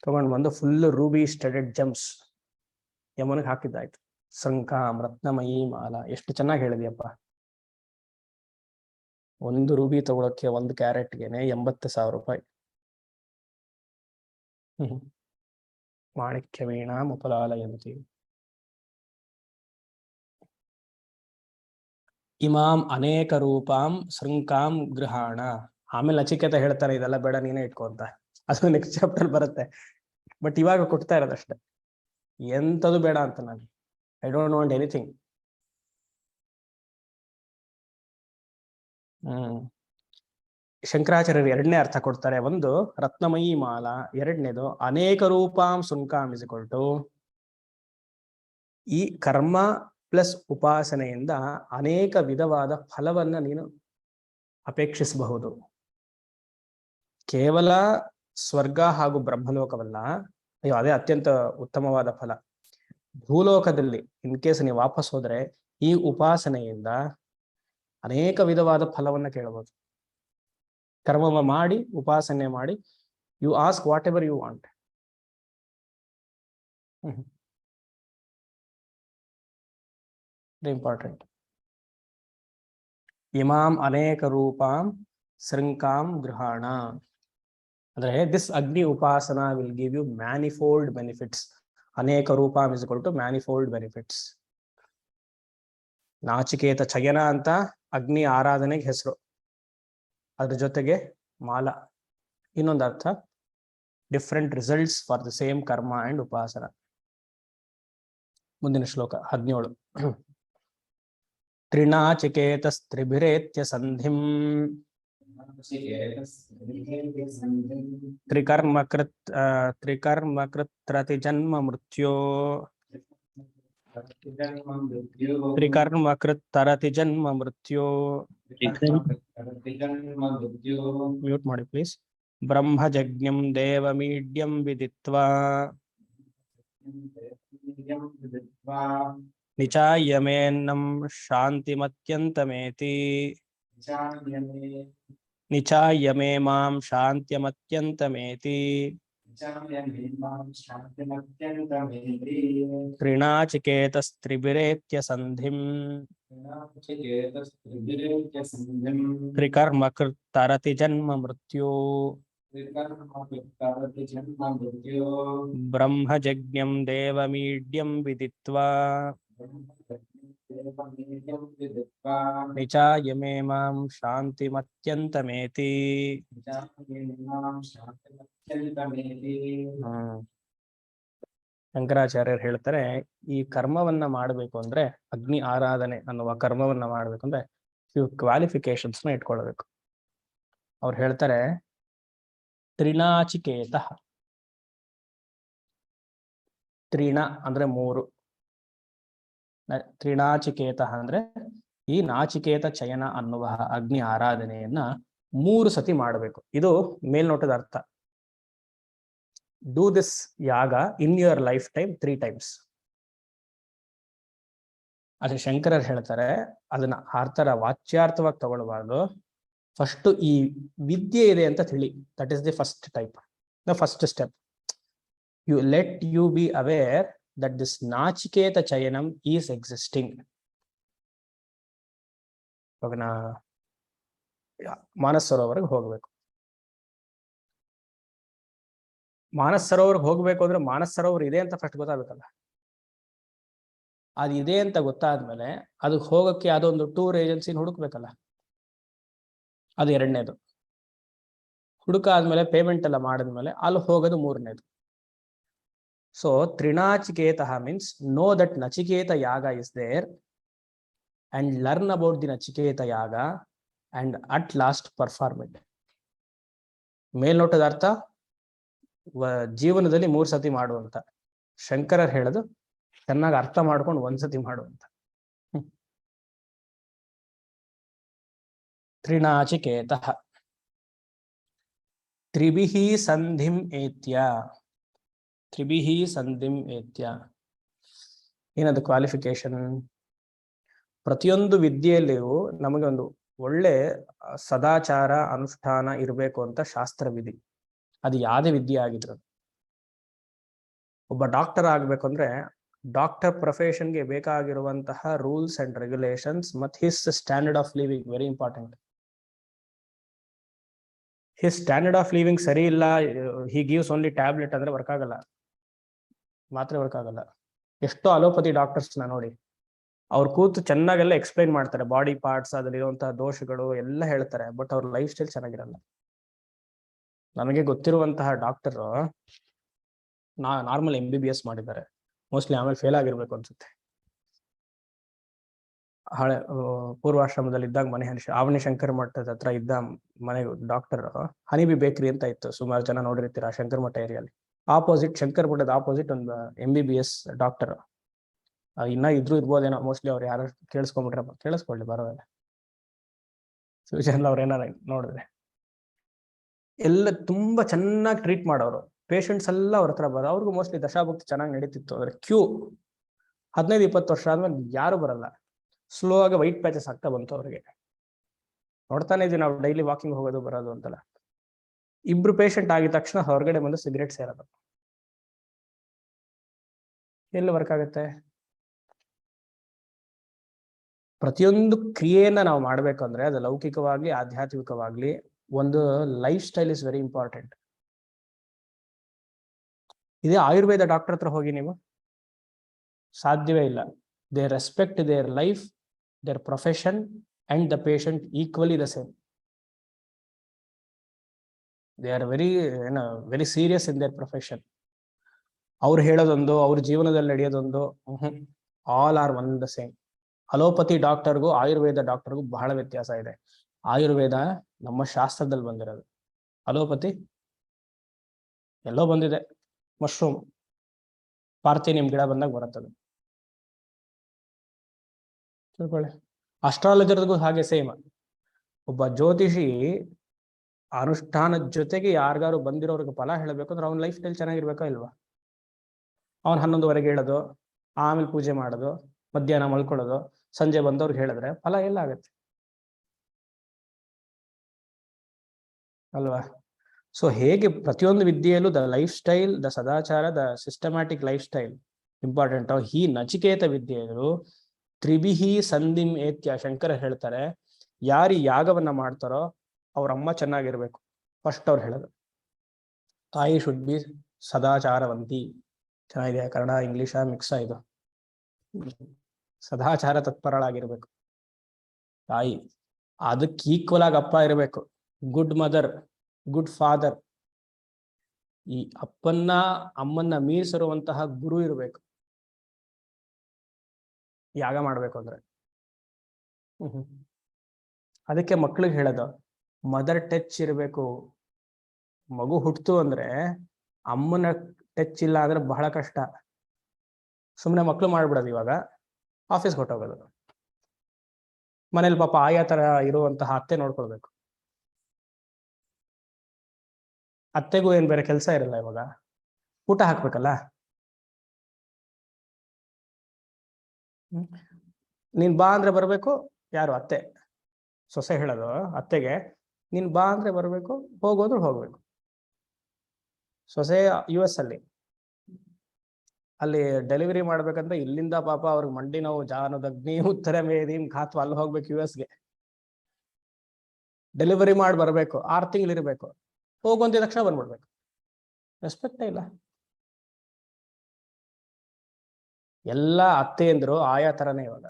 ತಗೊಂಡ್ ಬಂದು ಫುಲ್ ರೂಬಿ ಸ್ಟಡೆಡ್ ಜಮ್ಸ್ ಯಮನಿಗೆ ಹಾಕಿದ್ದಾಯ್ತು. ಸೃಂಕಾಂ ರತ್ನಮಯೀ ಮಾಲಾ. ಎಷ್ಟು ಚೆನ್ನಾಗಿ ಹೇಳಿದ್ಯಪ್ಪ. ಒಂದು ರೂಬಿ ತಗೊಳಕ್ಕೆ 1 ಕ್ಯಾರೆಟ್ಗೆನೆ 80,000 ರೂಪಾಯಿ. ಮಾಣಿಕ್ಯ ವೀಣಾ ಮುಪಲಾಲಯಂತಿ. ಇಮಾಂ ಅನೇಕ ರೂಪಾಂ ಸೃಂಕಾಂ ಗೃಹಾಣ. ಆಮೇಲೆ ನಚಿಕೇತ ಹೇಳ್ತಾರೆ ಇದೆಲ್ಲ ಬೇಡ ನೀನೇ ಇಟ್ಕೊ ಅಂತ. ಅದು ನೆಕ್ಸ್ಟ್ ಚಾಪ್ಟರ್ ಬರುತ್ತೆ. ಬಟ್ ಇವಾಗ ಕೊಡ್ತಾ ಇರೋದಷ್ಟೇ, ಎಂಥದ್ದು ಬೇಡ ಅಂತ ನಾನು. I don't want anything. ಶಂಕರಾಚಾರ್ಯರು ಎರಡನೇ ಅರ್ಥ ಕೊಡ್ತಾರೆ. ಒಂದು ರತ್ನಮಯೀ ಮಾಲಾ, ಎರಡನೇದು ಅನೇಕ ರೂಪಾಂ ಸುಂಕಾಂ ಇಸ್ ಈಕ್ವಲ್ ಟು ಈ ಕರ್ಮ ಪ್ಲಸ್ ಉಪಾಸನೆಯಿಂದ ಅನೇಕ ವಿಧವಾದ ಫಲವನ್ನ ನೀನು ಅಪೇಕ್ಷಿಸಬಹುದು. ಕೇವಲ ಸ್ವರ್ಗ ಹಾಗೂ ಬ್ರಹ್ಮಲೋಕವಲ್ಲ, ಅಯ್ಯೋ ಅದೇ ಅತ್ಯಂತ ಉತ್ತಮವಾದ ಫಲ. ಭೂಲೋಕದಲ್ಲಿ ಇನ್ ಕೇಸ್ ನೀವು ವಾಪಸ್ ಹೋದ್ರೆ ಈ ಉಪಾಸನೆಯಿಂದ ಅನೇಕ ವಿಧವಾದ ಫಲವನ್ನ ಕೇಳಬಹುದು. ಕರ್ಮವ ಮಾಡಿ ಉಪಾಸನೆ ಮಾಡಿ you ask whatever you want. Important. ಇಮಾಂ ಅನೇಕ ರೂಪಾಂ ಸೃಂಕಾಂ ಗೃಹಾಣ ಅಂದ್ರೆ this agni upasana will give you manifold benefits. ಅನೇಕ ರೂಪಾಂ is equal to manifold benefits. Nachiketa ಚಯನ ಅಂತ ಅಗ್ನಿ ಆರಾಧನೆಗೆ ಹೆಸರು. ಅದ್ರ ಜೊತೆಗೆ ಮಾಲ ಇನ್ನೊಂದು ಅರ್ಥ, different results for the same karma and upasana. ಮುಂದಿನ ಶ್ಲೋಕ 17. ತ್ರಿನಾಚಿಕೇತಸ್ತ್ರಿಭಿರೇತ್ಯ ಸಂಧಿಂ ತ್ರಿಕರ್ಮಕೃತ್ರತಿ ಜನ್ಮ ಮೃತ್ಯೋ ತ್ರಿಕರ್ಮಕೃತ್ತರತಿ ಜನ್ಮ ಮೃತ್ಯೋ. ಮ್ಯೂಟ್ ಮಾಡಿ ಪ್ಲೀಸ್. ಬ್ರಹ್ಮಜಜ್ಞಂ ದೇವಮೀಡ್ಯಂ ವಿದಿತ್ವಾ ನಿಚಾಯಮೇನ್ನಂ ಶಾಂತಿಮತ್ಯಂತಮೇತಿ. ನಿಚಾಯಮೇ ಮಾಂ ಶಾಂತ್ಯಮತ್ಯಂತಮೇತಿ. त्रिणाचिकेतस्त्रिभिरेत्य सन्धिम् त्रिकर्मकृत् तरति जन्म मृत्यु ब्रह्मजज्ञं देवमीड्यं विदित्वा निचायमेमां शान्तिमत्यन्तमेति ಶಂಕರಾಚಾರ್ಯರು ಹೇಳ್ತಾರೆ, ಈ ಕರ್ಮವನ್ನ ಮಾಡಬೇಕು ಅಂದ್ರೆ, ಅಗ್ನಿ ಆರಾಧನೆ ಅನ್ನುವ ಕರ್ಮವನ್ನ ಮಾಡ್ಬೇಕು ಅಂದ್ರೆ ಕ್ವಾಲಿಫಿಕೇಶನ್ಸ್ ನ ಇಟ್ಕೊಳ್ಬೇಕು. ಅವ್ರು ಹೇಳ್ತಾರೆ, ತ್ರಿನಾಚಿಕೇತ. ತ್ರಿಣ ಅಂದ್ರೆ 3, ತ್ರಿನಾಚಿಕೇತ ಅಂದ್ರೆ ಈ ನಾಚಿಕೇತ ಚಯನ ಅನ್ನುವ ಅಗ್ನಿ ಆರಾಧನೆಯನ್ನ 3 ಸತಿ ಮಾಡಬೇಕು. ಇದು ಮೇಲ್ನೋಟದ ಅರ್ಥ. ಡೂ ದಿಸ್ ಯಾಗ in your life time 3 times. ಅದೇ ಶಂಕರರು ಹೇಳ್ತಾರೆ, ಅದನ್ನ ಆರ್ತರ ವಾಚ್ಯಾರ್ಥವಾಗಿ ತಗೊಳ್ಬಾರ್ದು. ಫಸ್ಟ್ ಈ ವಿದ್ಯೆ ಇದೆ ಅಂತ ತಿಳಿ. That is the first type, the first step. You let you be aware that this Nachiketa chayanam is existing. ಇವಾಗ ಮಾನಸ ಸರೋವರಕ್ಕೆ ಹೋಗ್ಬೇಕು. ಮಾನಸ ಸರೋವರ್ಗೆ ಹೋಗ್ಬೇಕು ಅಂದ್ರೆ ಮಾನಸ ಸರೋವರ ಇದೆ ಅಂತ ಫಸ್ಟ್ ಗೊತ್ತಾಗಬೇಕಲ್ಲ. ಅದು ಇದೆ ಅಂತ ಗೊತ್ತಾದ್ಮೇಲೆ ಅದಕ್ಕೆ ಹೋಗಕ್ಕೆ ಅದೊಂದು ಟೂರ್ ಏಜೆನ್ಸಿನ ಹುಡುಕ್ಬೇಕಲ್ಲ. ಅದು 2ನೇದು. ಹುಡುಕಾದ್ಮೇಲೆ ಪೇಮೆಂಟ್ ಎಲ್ಲ ಮಾಡಿದ್ಮೇಲೆ ಅಲ್ಲಿ ಹೋಗೋದು 3ನೇದು. So Trinachiketa means know that Nachiketa yaga is there and learn about the Nachiketa yaga and at last perform it. ಮೇಲ್ನೋಟದ ಅರ್ಥ ಜೀವನದಲ್ಲಿ 3 ಸತಿ ಮಾಡುವಂತ. ಶಂಕರರು ಹೇಳೋದು ಚೆನ್ನಾಗಿ ಅರ್ಥ ಮಾಡ್ಕೊಂಡು 1 ಸತಿ ಮಾಡುವಂತ. ತ್ರಿನಾಚಿಕೇತ ತ್ರಿಭಿಃ ಸಂಧಿಂ ಏತ್ಯ. ತ್ರಿಭಿಃ ಸಂಧಿಂ ಏತ್ಯ ಏನದು ಕ್ವಾಲಿಫಿಕೇಶನ್? ಪ್ರತಿಯೊಂದು ವಿದ್ಯೆಯಲ್ಲಿಯೂ ನಮಗೆ ಒಂದು ಒಳ್ಳೆ ಸದಾಚಾರ ಅನುಷ್ಠಾನ ಇರಬೇಕು ಅಂತ ಶಾಸ್ತ್ರವಿಧಿ. ಅದು ಯಾವುದೇ ವಿದ್ಯೆ ಆಗಿದ್ರು. ಒಬ್ಬ ಡಾಕ್ಟರ್ ಆಗ್ಬೇಕು ಅಂದ್ರೆ ಡಾಕ್ಟರ್ ಪ್ರೊಫೆಷನ್ಗೆ ಬೇಕಾಗಿರುವಂತಹ ರೂಲ್ಸ್ ಅಂಡ್ ರೆಗ್ಯುಲೇಷನ್ಸ್ ಮತ್ತು his standard of living very important. His standard of living ಸರಿ ಇಲ್ಲ, ಹಿ ಗಿವ್ಸ್ ಓನ್ಲಿ ಟ್ಯಾಬ್ಲೆಟ್ ಅಂದ್ರೆ ವರ್ಕ್ ಆಗಲ್ಲ, ಮಾತ್ರ ವರ್ಕ್ ಆಗಲ್ಲ. ಎಷ್ಟೋ ಅಲೋಪತಿ ಡಾಕ್ಟರ್ಸ್ ನೋಡಿ, ಅವ್ರು ಕೂತು ಚೆನ್ನಾಗೆಲ್ಲ ಎಕ್ಸ್ಪ್ಲೈನ್ ಮಾಡ್ತಾರೆ, ಬಾಡಿ ಪಾರ್ಟ್ಸ್ ಅದರಲ್ಲಿರುವಂತಹ ದೋಷಗಳು ಎಲ್ಲ ಹೇಳ್ತಾರೆ, ಬಟ್ ಅವ್ರ ಲೈಫ್ ಸ್ಟೈಲ್ ಚೆನ್ನಾಗಿರಲ್ಲ. ನನಗೆ ಗೊತ್ತಿರುವಂತಹ ಡಾಕ್ಟರ್ ನಾರ್ಮಲ್ MBBS ಮಾಡಿದ್ದಾರೆ, ಮೋಸ್ಟ್ಲಿ ಆಮೇಲೆ ಫೇಲ್ ಆಗಿರ್ಬೇಕು ಅನ್ಸುತ್ತೆ. ಹಳೆ ಪೂರ್ವಾಶ್ರಮದಲ್ಲಿ ಇದ್ದಾಗ ಆವನಿ ಶಂಕರ ಮಠದ ಹತ್ರ ಇದ್ದ ಮನೆ ಡಾಕ್ಟರ್ ಹನಿಬಿ ಬೇಕರಿ ಅಂತ ಇತ್ತು. ಸುಮಾರು ಜನ ನೋಡಿರ್ತೀರ ಶಂಕರ ಮಠ ಏರಿಯಲ್ಲಿ. ಆಪೋಸಿಟ್ ಶಂಕರ ಮಠದ ಆಪೋಸಿಟ್ ಒಂದು MBBS ಡಾಕ್ಟರ್. ಇನ್ನ ಇದ್ರು ಇರ್ಬೋದೇನೋ, ಮೋಸ್ಟ್ಲಿ ಅವ್ರು ಯಾರು ಕೇಳಿಸ್ಕೊಂಡ್ಬಿಟ್ರಪ್ಪ, ಕೇಳಿಸ್ಕೊಳ್ಳಿ ಬರೋಲ್ಲ. ಫ್ಯೂಚರ್ ಅವ್ರು ಏನಾರ ನೋಡಿದ್ರೆ ಎಲ್ಲ ತುಂಬಾ ಚೆನ್ನಾಗಿ ಟ್ರೀಟ್ ಮಾಡೋರು. ಪೇಷಂಟ್ಸ್ ಎಲ್ಲ ಅವ್ರ ಹತ್ರ ಬರೋ, ಅವ್ರಿಗೂ ಮೋಸ್ಟ್ಲಿ ದಶಾಭಕ್ತಿ ಚೆನ್ನಾಗಿ ನಡೀತಿತ್ತು. ಆದ್ರೆ ಕ್ಯೂ 15-20 ವರ್ಷ ಆದ್ಮೇಲೆ ಯಾರು ಬರಲ್ಲ. ಸ್ಲೋ ಆಗಿ ವೈಟ್ ಪ್ಯಾಚಸ್ ಆಗ್ತಾ ಬಂತು ಅವ್ರಿಗೆ. ನೋಡ್ತಾನೆ ಇದೀವಿ ನಾವು ಡೈಲಿ ವಾಕಿಂಗ್ ಹೋಗೋದು ಬರೋದು ಅಂತಲ್ಲ. 2 ಪೇಷಂಟ್ ಆಗಿದ ತಕ್ಷಣ ಹೊರಗಡೆ ಬಂದು ಸಿಗರೇಟ್ ಸೇರೋದು. ಎಲ್ಲಿ ವರ್ಕ್ ಆಗುತ್ತೆ? ಪ್ರತಿಯೊಂದು ಕ್ರಿಯೆಯನ್ನ ನಾವು ಮಾಡ್ಬೇಕಂದ್ರೆ ಅದು ಲೌಕಿಕವಾಗ್ಲಿ ಆಧ್ಯಾತ್ಮಿಕವಾಗ್ಲಿ ಒಂದು life style is very important. ಇದೇ ಆಯುರ್ವೇದ ಡಾಕ್ಟರ್ ಹತ್ರ ಹೋಗಿ ನೀವು ಸಾಧ್ಯವೇ ಇಲ್ಲ. They respect their life, their profession and the patient equally the same. They are very serious in their profession. ಅವ್ರು ಹೇಳೋದೊಂದು, ಅವ್ರ ಜೀವನದಲ್ಲಿ ನಡೆಯೋದೊಂದು, all are one the same. Allopathy ಡಾಕ್ಟರ್ಗೂ ಆಯುರ್ವೇದ ಡಾಕ್ಟರ್ಗೂ ಬಹಳ ವ್ಯತ್ಯಾಸ ಇದೆ. ಆಯುರ್ವೇದ ನಮ್ಮ ಶಾಸ್ತ್ರದಲ್ಲಿ ಬಂದಿರೋದು, ಅಲೋಪತಿ ಎಲ್ಲೋ ಬಂದಿದೆ. ಮಶ್ರೂಮ್ ಪಾರ್ಥೇನಿಯಂ ಗಿಡ ಬಂದಾಗ ಬರುತ್ತದೆ, ತಿಳ್ಕೊಳ್ಳಿ. ಅಸ್ಟ್ರಾಲಜರ್ಗೂ ಹಾಗೆ ಸೇಮ್. ಒಬ್ಬ ಜ್ಯೋತಿಷಿ ಅನುಷ್ಠಾನದ ಜೊತೆಗೆ ಯಾರಿಗಾರು ಬಂದಿರೋರ್ಗೆ ಫಲ ಹೇಳಬೇಕಂದ್ರೆ ಅವ್ನ ಲೈಫ್ ಸ್ಟೈಲ್ ಚೆನ್ನಾಗಿರ್ಬೇಕಾ ಇಲ್ವಾ? ಅವ್ನು 11ವರೆಗೆ ಹೇಳೋದು, ಆಮೇಲೆ ಪೂಜೆ ಮಾಡೋದು, ಮಧ್ಯಾಹ್ನ ಮಲ್ಕೊಳ್ಳೋದು, ಸಂಜೆ ಬಂದವ್ರಿಗೆ ಹೇಳಿದ್ರೆ ಫಲ ಎಲ್ಲ ಆಗತ್ತೆ ಅಲ್ವಾ? ಸೊ ಹೇಗೆ ಪ್ರತಿಯೊಂದು ವಿದ್ಯೆಯಲ್ಲೂ the life style, the sadachara, the systematic life style important. ಈ ನಚಿಕೇತ ವಿದ್ಯೆಗಳು ತ್ರಿಭಿಹಿ ಸಂಧಿಂ ಏತ್ಯ, ಶಂಕರ ಹೇಳ್ತಾರೆ, ಯಾರು ಯಾಗವನ್ನ ಮಾಡ್ತಾರೋ ಅವ್ರ ಅಮ್ಮ ಚೆನ್ನಾಗಿರ್ಬೇಕು. ಫಸ್ಟ್ ಅವ್ರು ಹೇಳೋದು ತಾಯಿ ಶುಡ್ ಬಿ ಸದಾಚಾರವಂತಿ. ಚೆನ್ನಾಗಿದೆ, ಕನ್ನಡ ಇಂಗ್ಲಿಷ ಮಿಕ್ಸ್ ಇದು. ಸದಾಚಾರ ತತ್ಪರಳಾಗಿರ್ಬೇಕು ತಾಯಿ. ಅದಕ್ಕೆ ಈಕ್ವಲ್ ಆಗಿ ಅಪ್ಪ ಇರಬೇಕು. Good mother, good father. ಈ ಅಪ್ಪನ್ನ ಅಮ್ಮನ್ನ ಮೀರಿಸಿರುವಂತಹ ಗುರು ಇರಬೇಕು ಯಾಗ ಮಾಡ್ಬೇಕು ಅಂದ್ರೆ. ಅದಕ್ಕೆ ಮಕ್ಳಿಗೆ ಹೇಳೋದು ಮದರ್ ಟಚ್ ಇರಬೇಕು. ಮಗು ಹುಟ್ಟಿತು ಅಂದ್ರೆ ಅಮ್ಮನ ಟಚ್ ಇಲ್ಲ ಅಂದ್ರೆ ಬಹಳ ಕಷ್ಟ. ಸುಮ್ಮನೆ ಮಕ್ಳು ಮಾಡ್ಬಿಡೋದು. ಇವಾಗ ಆಫೀಸ್ಗೆ ಹೊಟ್ಟೋಗೋದು, ಮನೇಲಿ ಪಾಪ ಆಯಾ ತರ ಇರುವಂತಹ ಅತ್ತೆ ನೋಡ್ಕೊಳ್ಬೇಕು. ಅತ್ತೆಗೂ ಏನ್ ಬೇರೆ ಕೆಲಸ ಇರಲ್ಲ. ಇವಾಗ ಊಟ ಹಾಕ್ಬೇಕಲ್ಲ. ನೀನ್ ಬಾ ಅಂದ್ರೆ ಬರ್ಬೇಕು. ಯಾರು? ಅತ್ತೆ. ಸೊಸೆ ಹೇಳೋದು ಅತ್ತೆಗೆ, ನೀನ್ ಬಾ ಅಂದ್ರೆ ಬರ್ಬೇಕು, ಹೋಗೋದ್ರು ಹೋಗ್ಬೇಕು. ಸೊಸೆ US ಅಲ್ಲಿ ಡೆಲಿವರಿ ಮಾಡ್ಬೇಕಂದ್ರೆ ಇಲ್ಲಿಂದ ಪಾಪ ಅವ್ರಿಗೆ ಮಂಡಿ ನೋವು, ಜಾನದಗ್ನಿ ಉತ್ತರ ಮೇದೀನ್ ಖಾತ್ವ, ಅಲ್ಲಿ ಹೋಗ್ಬೇಕು US ಡೆಲಿವರಿ ಮಾಡಿ ಬರ್ಬೇಕು. 6 ತಿಂಗಳು ಇರ್ಬೇಕು. ಹೋಗುವಂತ ತಕ್ಷಣ ಬಂದ್ಬಿಡ್ಬೇಕು. ರೆಸ್ಪೆಕ್ಟೇ ಇಲ್ಲ. ಎಲ್ಲ ಅತ್ತೆಯಂದ್ರು ಆಯಾ ತರನೇ ಇವಾಗ.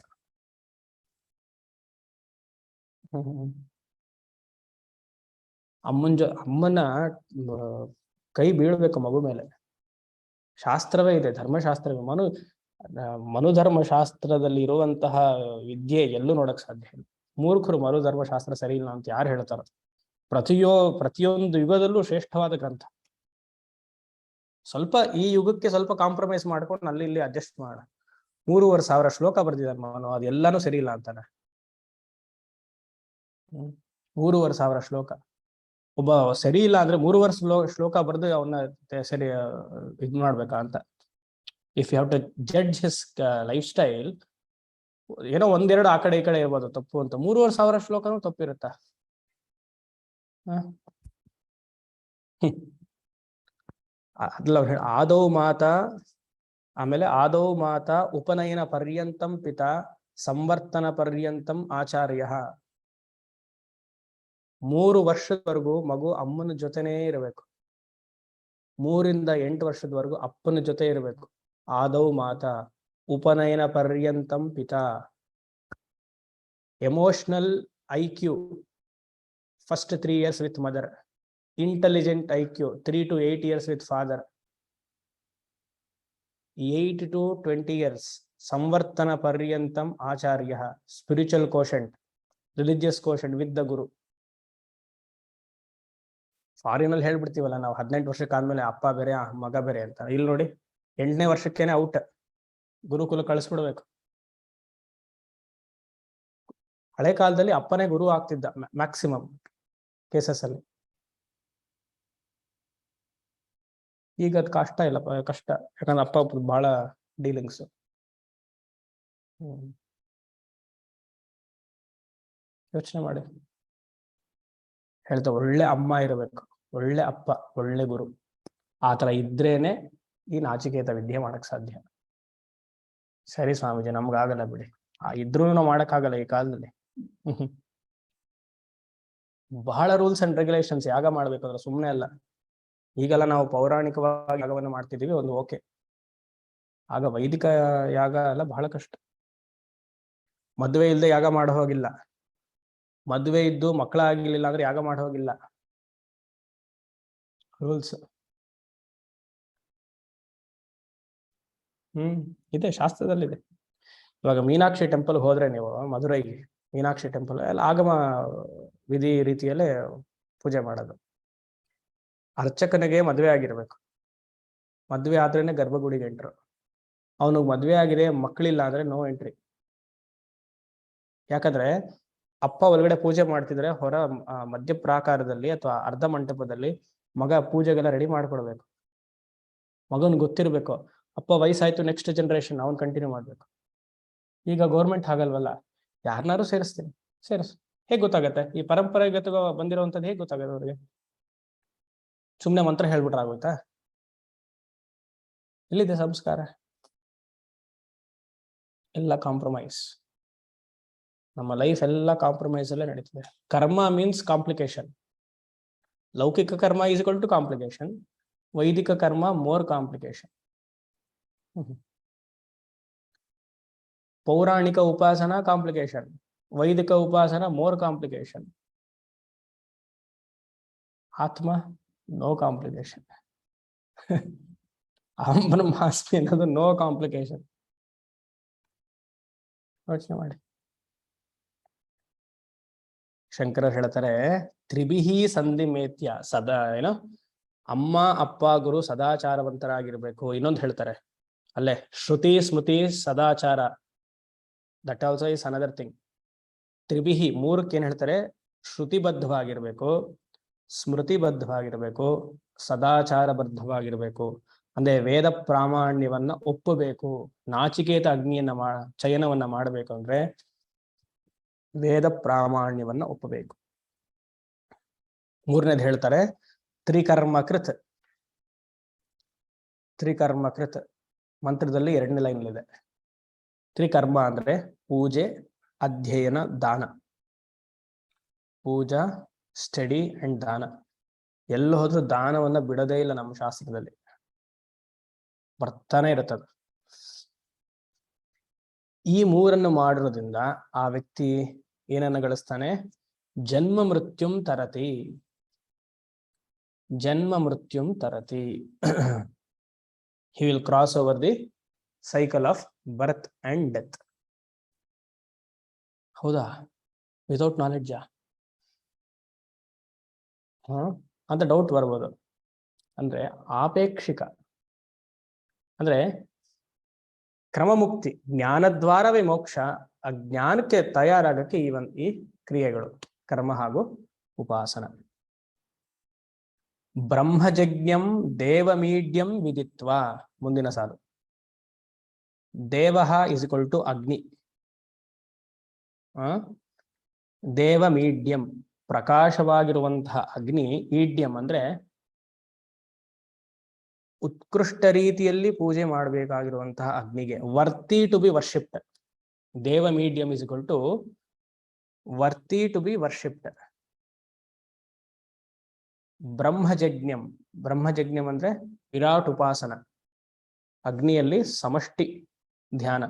ಅಮ್ಮನ ಕೈ ಬೀಳ್ಬೇಕು ಮಗು ಮೇಲೆ. ಶಾಸ್ತ್ರವೇ ಇದೆ, ಧರ್ಮಶಾಸ್ತ್ರವೇ. ಮನುಧರ್ಮಶಾಸ್ತ್ರದಲ್ಲಿ ಇರುವಂತಹ ವಿದ್ಯೆ ಎಲ್ಲೂ ನೋಡಕ್ ಸಾಧ್ಯ ಇಲ್ಲ. ಮೂರ್ಖರು ಮನುಧರ್ಮಶಾಸ್ತ್ರ ಸರಿ ಇಲ್ಲ ಅಂತ ಯಾರು ಹೇಳ್ತಾರ? ಪ್ರತಿಯೊಂದು ಯುಗದಲ್ಲೂ ಶ್ರೇಷ್ಠವಾದ ಗ್ರಂಥ. ಸ್ವಲ್ಪ ಈ ಯುಗಕ್ಕೆ ಸ್ವಲ್ಪ ಕಾಂಪ್ರಮೈಸ್ ಮಾಡ್ಕೊಂಡು ಅಲ್ಲಿ ಇಲ್ಲಿ ಅಡ್ಜಸ್ಟ್ ಮಾಡ. 3,500 ಶ್ಲೋಕ ಬರ್ದಿದ್ದಾರೆ ಮನು, ಅದೆಲ್ಲಾನು ಸರಿ ಇಲ್ಲ ಅಂತಾನೆ. 3,500 ಶ್ಲೋಕ. ಒಬ್ಬ ಸರಿ ಇಲ್ಲ ಅಂದ್ರೆ 3 ಶ್ಲೋಕ ಬರೆದು ಅವನ್ನ ಸರಿ ಇದ್ ಮಾಡ್ಬೇಕಾ ಅಂತ. If you have to judge his lifestyle, ಏನೋ ಒಂದೆರಡು ಆ ಕಡೆ ಈ ಕಡೆ ಇರ್ಬೋದು ತಪ್ಪು ಅಂತ. 3,500 ಶ್ಲೋಕನೂ ತಪ್ಪಿರುತ್ತಾ? ಅದ್ಲ ಆದೌ ಮಾತಾ, ಆಮೇಲೆ ಆದೌ ಮಾತಾ ಉಪನಯನ ಪರ್ಯಂತಂ ಪಿತಾ ಸಂವರ್ತನ ಪರ್ಯಂತಂ ಆಚಾರ್ಯ. 3 ವರ್ಷದವರೆಗೂ ಮಗು ಅಮ್ಮನ ಜೊತೆನೇ ಇರಬೇಕು. 3 ರಿಂದ 8 ವರ್ಷದವರೆಗೂ ಅಪ್ಪನ ಜೊತೆ ಇರಬೇಕು. ಆದೌ ಮಾತಾ ಉಪನಯನ ಪರ್ಯಂತಂ ಪಿತಾ. Emotional IQ first 3 years with mother. Intelligent IQ 3 to 8 years with father. 8 to 20 years ಸಂವರ್ತನ ಪರ್ಯಂತಂ ಆಚಾರ್ಯ. Spiritual quotient, religious quotient with the guru. ಫಾರಿನಲ್ಲಿ ಹೇಳ್ಬಿಡ್ತೀವಲ್ಲ ನಾವು 18 ವರ್ಷಕ್ಕಾದ್ಮೇಲೆ ಅಪ್ಪ ಬೇರೆ ಮಗ ಬೇರೆ ಅಂತ. ಇಲ್ಲಿ ನೋಡಿ 8ನೇ ವರ್ಷಕ್ಕೇನೆ ಔಟ್, ಗುರುಕುಲ ಕಳಿಸ್ಬಿಡ್ಬೇಕು. ಹಳೆ ಕಾಲದಲ್ಲಿ ಅಪ್ಪನೇ ಗುರು ಆಗ್ತಿದ್ದ ಮ್ಯಾಕ್ಸಿಮಮ್ ಕೇಸಸ್ ಅಲ್ಲಿ. ಈಗ ಅದು ಕಷ್ಟ ಇಲ್ಲ, ಕಷ್ಟ. ಯಾಕಂದ್ರೆ ಅಪ್ಪ ಬಹಳ ಡೀಲಿಂಗ್ಸ್. ಯೋಚನೆ ಮಾಡಿ. ಹೇಳ್ತಾ ಒಳ್ಳೆ ಅಮ್ಮ ಇರಬೇಕು, ಒಳ್ಳೆ ಅಪ್ಪ, ಒಳ್ಳೆ ಗುರು. ಆತರ ಇದ್ರೇನೆ ಈ ನಾಚಿಕೇತ ವಿದ್ಯೆ ಮಾಡಕ್ ಸಾಧ್ಯ. ಸರಿ ಸ್ವಾಮೀಜಿ, ನಮ್ಗಾಗಲ್ಲ ಬಿಡಿ. ಇದ್ರೂ ನಾವು ಮಾಡಕ್ಕಾಗಲ್ಲ ಈ ಕಾಲದಲ್ಲಿ. ಬಹಳ ರೂಲ್ಸ್ ಅಂಡ್ ರೆಗ್ಯುಲೇಷನ್ಸ್. ಯಾಗ ಮಾಡ್ಬೇಕಾದ್ರೆ ಸುಮ್ಮನೆ ಅಲ್ಲ. ಈಗೆಲ್ಲ ನಾವು ಪೌರಾಣಿಕವಾಗಿ ಯಾಗವನ್ನು ಮಾಡ್ತಿದೀವಿ, ಒಂದು ಓಕೆ. ಆಗ ವೈದಿಕ ಯಾಗ ಎಲ್ಲ ಬಹಳ ಕಷ್ಟ. ಮದುವೆ ಇಲ್ಲದೆ ಯಾಗ ಮಾಡೋ ಹೋಗಿಲ್ಲ. ಮದುವೆ ಇದ್ದು ಮಕ್ಕಳಾಗಿರ್ಲಿಲ್ಲ ಅಂದ್ರೆ ಯಾಗ ಮಾಡೋ ಹೋಗಿಲ್ಲ. ರೂಲ್ಸ್ ಇದೆ, ಶಾಸ್ತ್ರದಲ್ಲಿದೆ. ಇವಾಗ ಮೀನಾಕ್ಷಿ ಟೆಂಪಲ್ ಹೋದ್ರೆ ನೀವು, ಮಧುರೈಗೆ ಮೀನಾಕ್ಷಿ ಟೆಂಪಲ್ ಎಲ್ಲ ಆಗಮ ವಿಧಿ ರೀತಿಯಲ್ಲೇ ಪೂಜೆ ಮಾಡೋದು. ಅರ್ಚಕನಿಗೆ ಮದುವೆ ಆಗಿರ್ಬೇಕು. ಮದುವೆ ಆದ್ರೇನೆ ಗರ್ಭಗುಡಿಗೆ ಎಂಟ್ರು. ಅವನಿಗೆ ಮದುವೆ ಆಗಿದೆ, ಮಕ್ಕಳಿಲ್ಲ ಅಂದ್ರೆ ನೋ ಎಂಟ್ರಿ. ಯಾಕಂದ್ರೆ ಅಪ್ಪ ಒಳಗಡೆ ಪೂಜೆ ಮಾಡ್ತಿದ್ರೆ ಹೊರ ಮಧ್ಯ ಪ್ರಾಕಾರದಲ್ಲಿ ಅಥವಾ ಅರ್ಧ ಮಂಟಪದಲ್ಲಿ ಮಗ ಪೂಜೆಗೆಲ್ಲ ರೆಡಿ ಮಾಡ್ಕೊಡ್ಬೇಕು. ಮಗನ್ ಗೊತ್ತಿರ್ಬೇಕು ಅಪ್ಪ ವಯಸ್ಸಾಯ್ತು, ನೆಕ್ಸ್ಟ್ ಜನರೇಷನ್ ಅವನ್ ಕಂಟಿನ್ಯೂ ಮಾಡ್ಬೇಕು. ಈಗ ಗೌರ್ಮೆಂಟ್ ಹಾಗಲ್ವಲ್ಲ, ಯಾರನ್ನಾರು ಸೇರಿಸ್ತೀನಿ, ಸೇರಿಸ್. ಹೇಗ್ ಗೊತ್ತಾಗತ್ತೆ? ಈ ಪರಂಪರೆಗತ ಬಂದಿರುವಂತದ್ದು ಹೇಗ್ ಗೊತ್ತಾಗತ್ತೆ ಅವ್ರಿಗೆ? ಸುಮ್ನೆ ಮಂತ್ರ ಹೇಳ್ಬಿಟ್ರೆ ಆಗೋಯ್ತಾ? ಎಲ್ಲಿದೆ ಸಂಸ್ಕಾರ? ಎಲ್ಲ ಕಾಂಪ್ರಮೈಸ್. ನಮ್ಮ ಲೈಫ್ ಎಲ್ಲ ಕಾಂಪ್ರಮೈಸ್ ಅಲ್ಲೇ ನಡೀತದೆ. ಕರ್ಮ ಮೀನ್ಸ್ ಕಾಂಪ್ಲಿಕೇಶನ್. ಲೌಕಿಕ ಕರ್ಮ ಈಸ್ ಈಕ್ವಲ್ ಟು ಕಾಂಪ್ಲಿಕೇಶನ್, ವೈದಿಕ ಕರ್ಮ ಮೋರ್ ಕಾಂಪ್ಲಿಕೇಶನ್. ಪೌರಾಣಿಕ ಉಪಾಸನ ಕಾಂಪ್ಲಿಕೇಶನ್, ವೈದಿಕ ಉಪಾಸನ ಮೋರ್ ಕಾಂಪ್ಲಿಕೇಶನ್. ಆತ್ಮ ನೋ ಕಾಂಪ್ಲಿಕೇಶನ್. ಅಹಂ ಬ್ರಹ್ಮಾಸ್ಮಿ ಅನ್ನೋದು ನೋ ಕಾಂಪ್ಲಿಕೇಶನ್. ಯೋಚನೆ ಮಾಡಿ. ಶಂಕರ ಹೇಳ್ತಾರೆ, ತ್ರಿಭಿಹಿ ಸಂಧಿಮೇತ್ಯ ಸದಾ ಏನೋ ಅಮ್ಮ ಅಪ್ಪ ಗುರು ಸದಾಚಾರವಂತರಾಗಿರ್ಬೇಕು. ಇನ್ನೊಂದು ಹೇಳ್ತಾರೆ ಅಲ್ಲೇ, ಶ್ರುತಿ ಸ್ಮೃತಿ ಸದಾಚಾರ, that also is another thing. ತ್ರಿಭಿಹಿ ಮೂರಕ್ಕೆ ಏನ್ ಹೇಳ್ತಾರೆ? ಶ್ರುತಿಬದ್ಧವಾಗಿರ್ಬೇಕು, ಸ್ಮೃತಿಬದ್ಧವಾಗಿರ್ಬೇಕು, ಸದಾಚಾರಬದ್ಧವಾಗಿರ್ಬೇಕು. ಅಂದ್ರೆ ವೇದ ಪ್ರಾಮಾಣ್ಯವನ್ನ ಒಪ್ಪಬೇಕು. ನಾಚಿಕೇತ ಅಗ್ನಿಯನ್ನ ಚಯನವನ್ನ ಮಾಡಬೇಕು ಅಂದ್ರೆ ವೇದ ಪ್ರಾಮಾಣ್ಯವನ್ನ ಒಪ್ಪಬೇಕು. ಮೂರನೇದು ಹೇಳ್ತಾರೆ ತ್ರಿಕರ್ಮಕೃತ್. ತ್ರಿಕರ್ಮಕೃತ್ ಮಂತ್ರದಲ್ಲಿ 2ನೇ ಲೈನ್ ಇದೆ. ತ್ರಿಕರ್ಮ ಅಂದ್ರೆ ಪೂಜೆ, ಅಧ್ಯಯನ, ದಾನ. ಪೂಜಾ, ಸ್ಟಡಿ ಅಂಡ್ ದಾನ. ಎಲ್ಲ ಹೋದ್ರೂ ದಾನವನ್ನ ಬಿಡದೇ ಇಲ್ಲ ನಮ್ಮ ಶಾಸ್ತ್ರದಲ್ಲಿ, ಬರ್ತಾನೆ ಇರುತ್ತದೆ. ಈ ಮೂರನ್ನು ಮಾಡಿರೋದ್ರಿಂದ ಆ ವ್ಯಕ್ತಿ ಏನನ್ನ ಗಳಿಸ್ತಾನೆ? ಜನ್ಮ ಮೃತ್ಯುಂ ತರತಿ. ಜನ್ಮ ಮೃತ್ಯುಂ ತರತಿ. He will cross over the cycle of birth and death. ಹೌದಾ? ವಿತೌಟ್ ನಾಲೆಡ್ಜ್ ಅಂತ ಡೌಟ್ ಬರ್ಬೋದು. ಅಂದ್ರೆ ಆಪೇಕ್ಷಿಕ ಅಂದ್ರೆ ಕ್ರಮಮುಕ್ತಿ, ಜ್ಞಾನದ್ವಾರವೇ ಮೋಕ್ಷ. ಅಜ್ಞಾನಕ್ಕೆ ತಯಾರಾಗಕ್ಕೆ ಈ ಕ್ರಿಯೆಗಳು, ಕರ್ಮ ಹಾಗೂ ಉಪಾಸನ. ಬ್ರಹ್ಮಜಜ್ಞಂ ದೇವಮೀಡ್ಯಂ ವಿದಿತ್ವ. ಮುಂದಿನ ಸಾಲು, ದೇವಃ ಇಸ್ ಈಕ್ವಲ್ ಟು ಅಗ್ನಿ. ದೇವಮೀಡ್ಯಂ ಪ್ರಕಾಶವಾಗಿರುವಂತಹ ಅಗ್ನಿ. ಈಡ್ಯಂ ಅಂದ್ರೆ ಉತ್ಕೃಷ್ಟ ರೀತಿಯಲ್ಲಿ ಪೂಜೆ ಮಾಡಬೇಕಾಗಿರುವಂತಹ ಅಗ್ನಿಗೆ ವರ್ತಿ ಟು ಬಿ ವರ್ಷಿಪ್ಡ್. ದೇವ ಮೀಡಿಯಂ is equal to worthy to be worshipped. ಬ್ರಹ್ಮಜಜ್ಞಂ. ಬ್ರಹ್ಮಜಜ್ಞಂ ಅಂದ್ರೆ ವಿರಾಟ್ ಉಪಾಸನ, ಅಗ್ನಿಯಲ್ಲಿ ಸಮಷ್ಟಿ ಧ್ಯಾನ.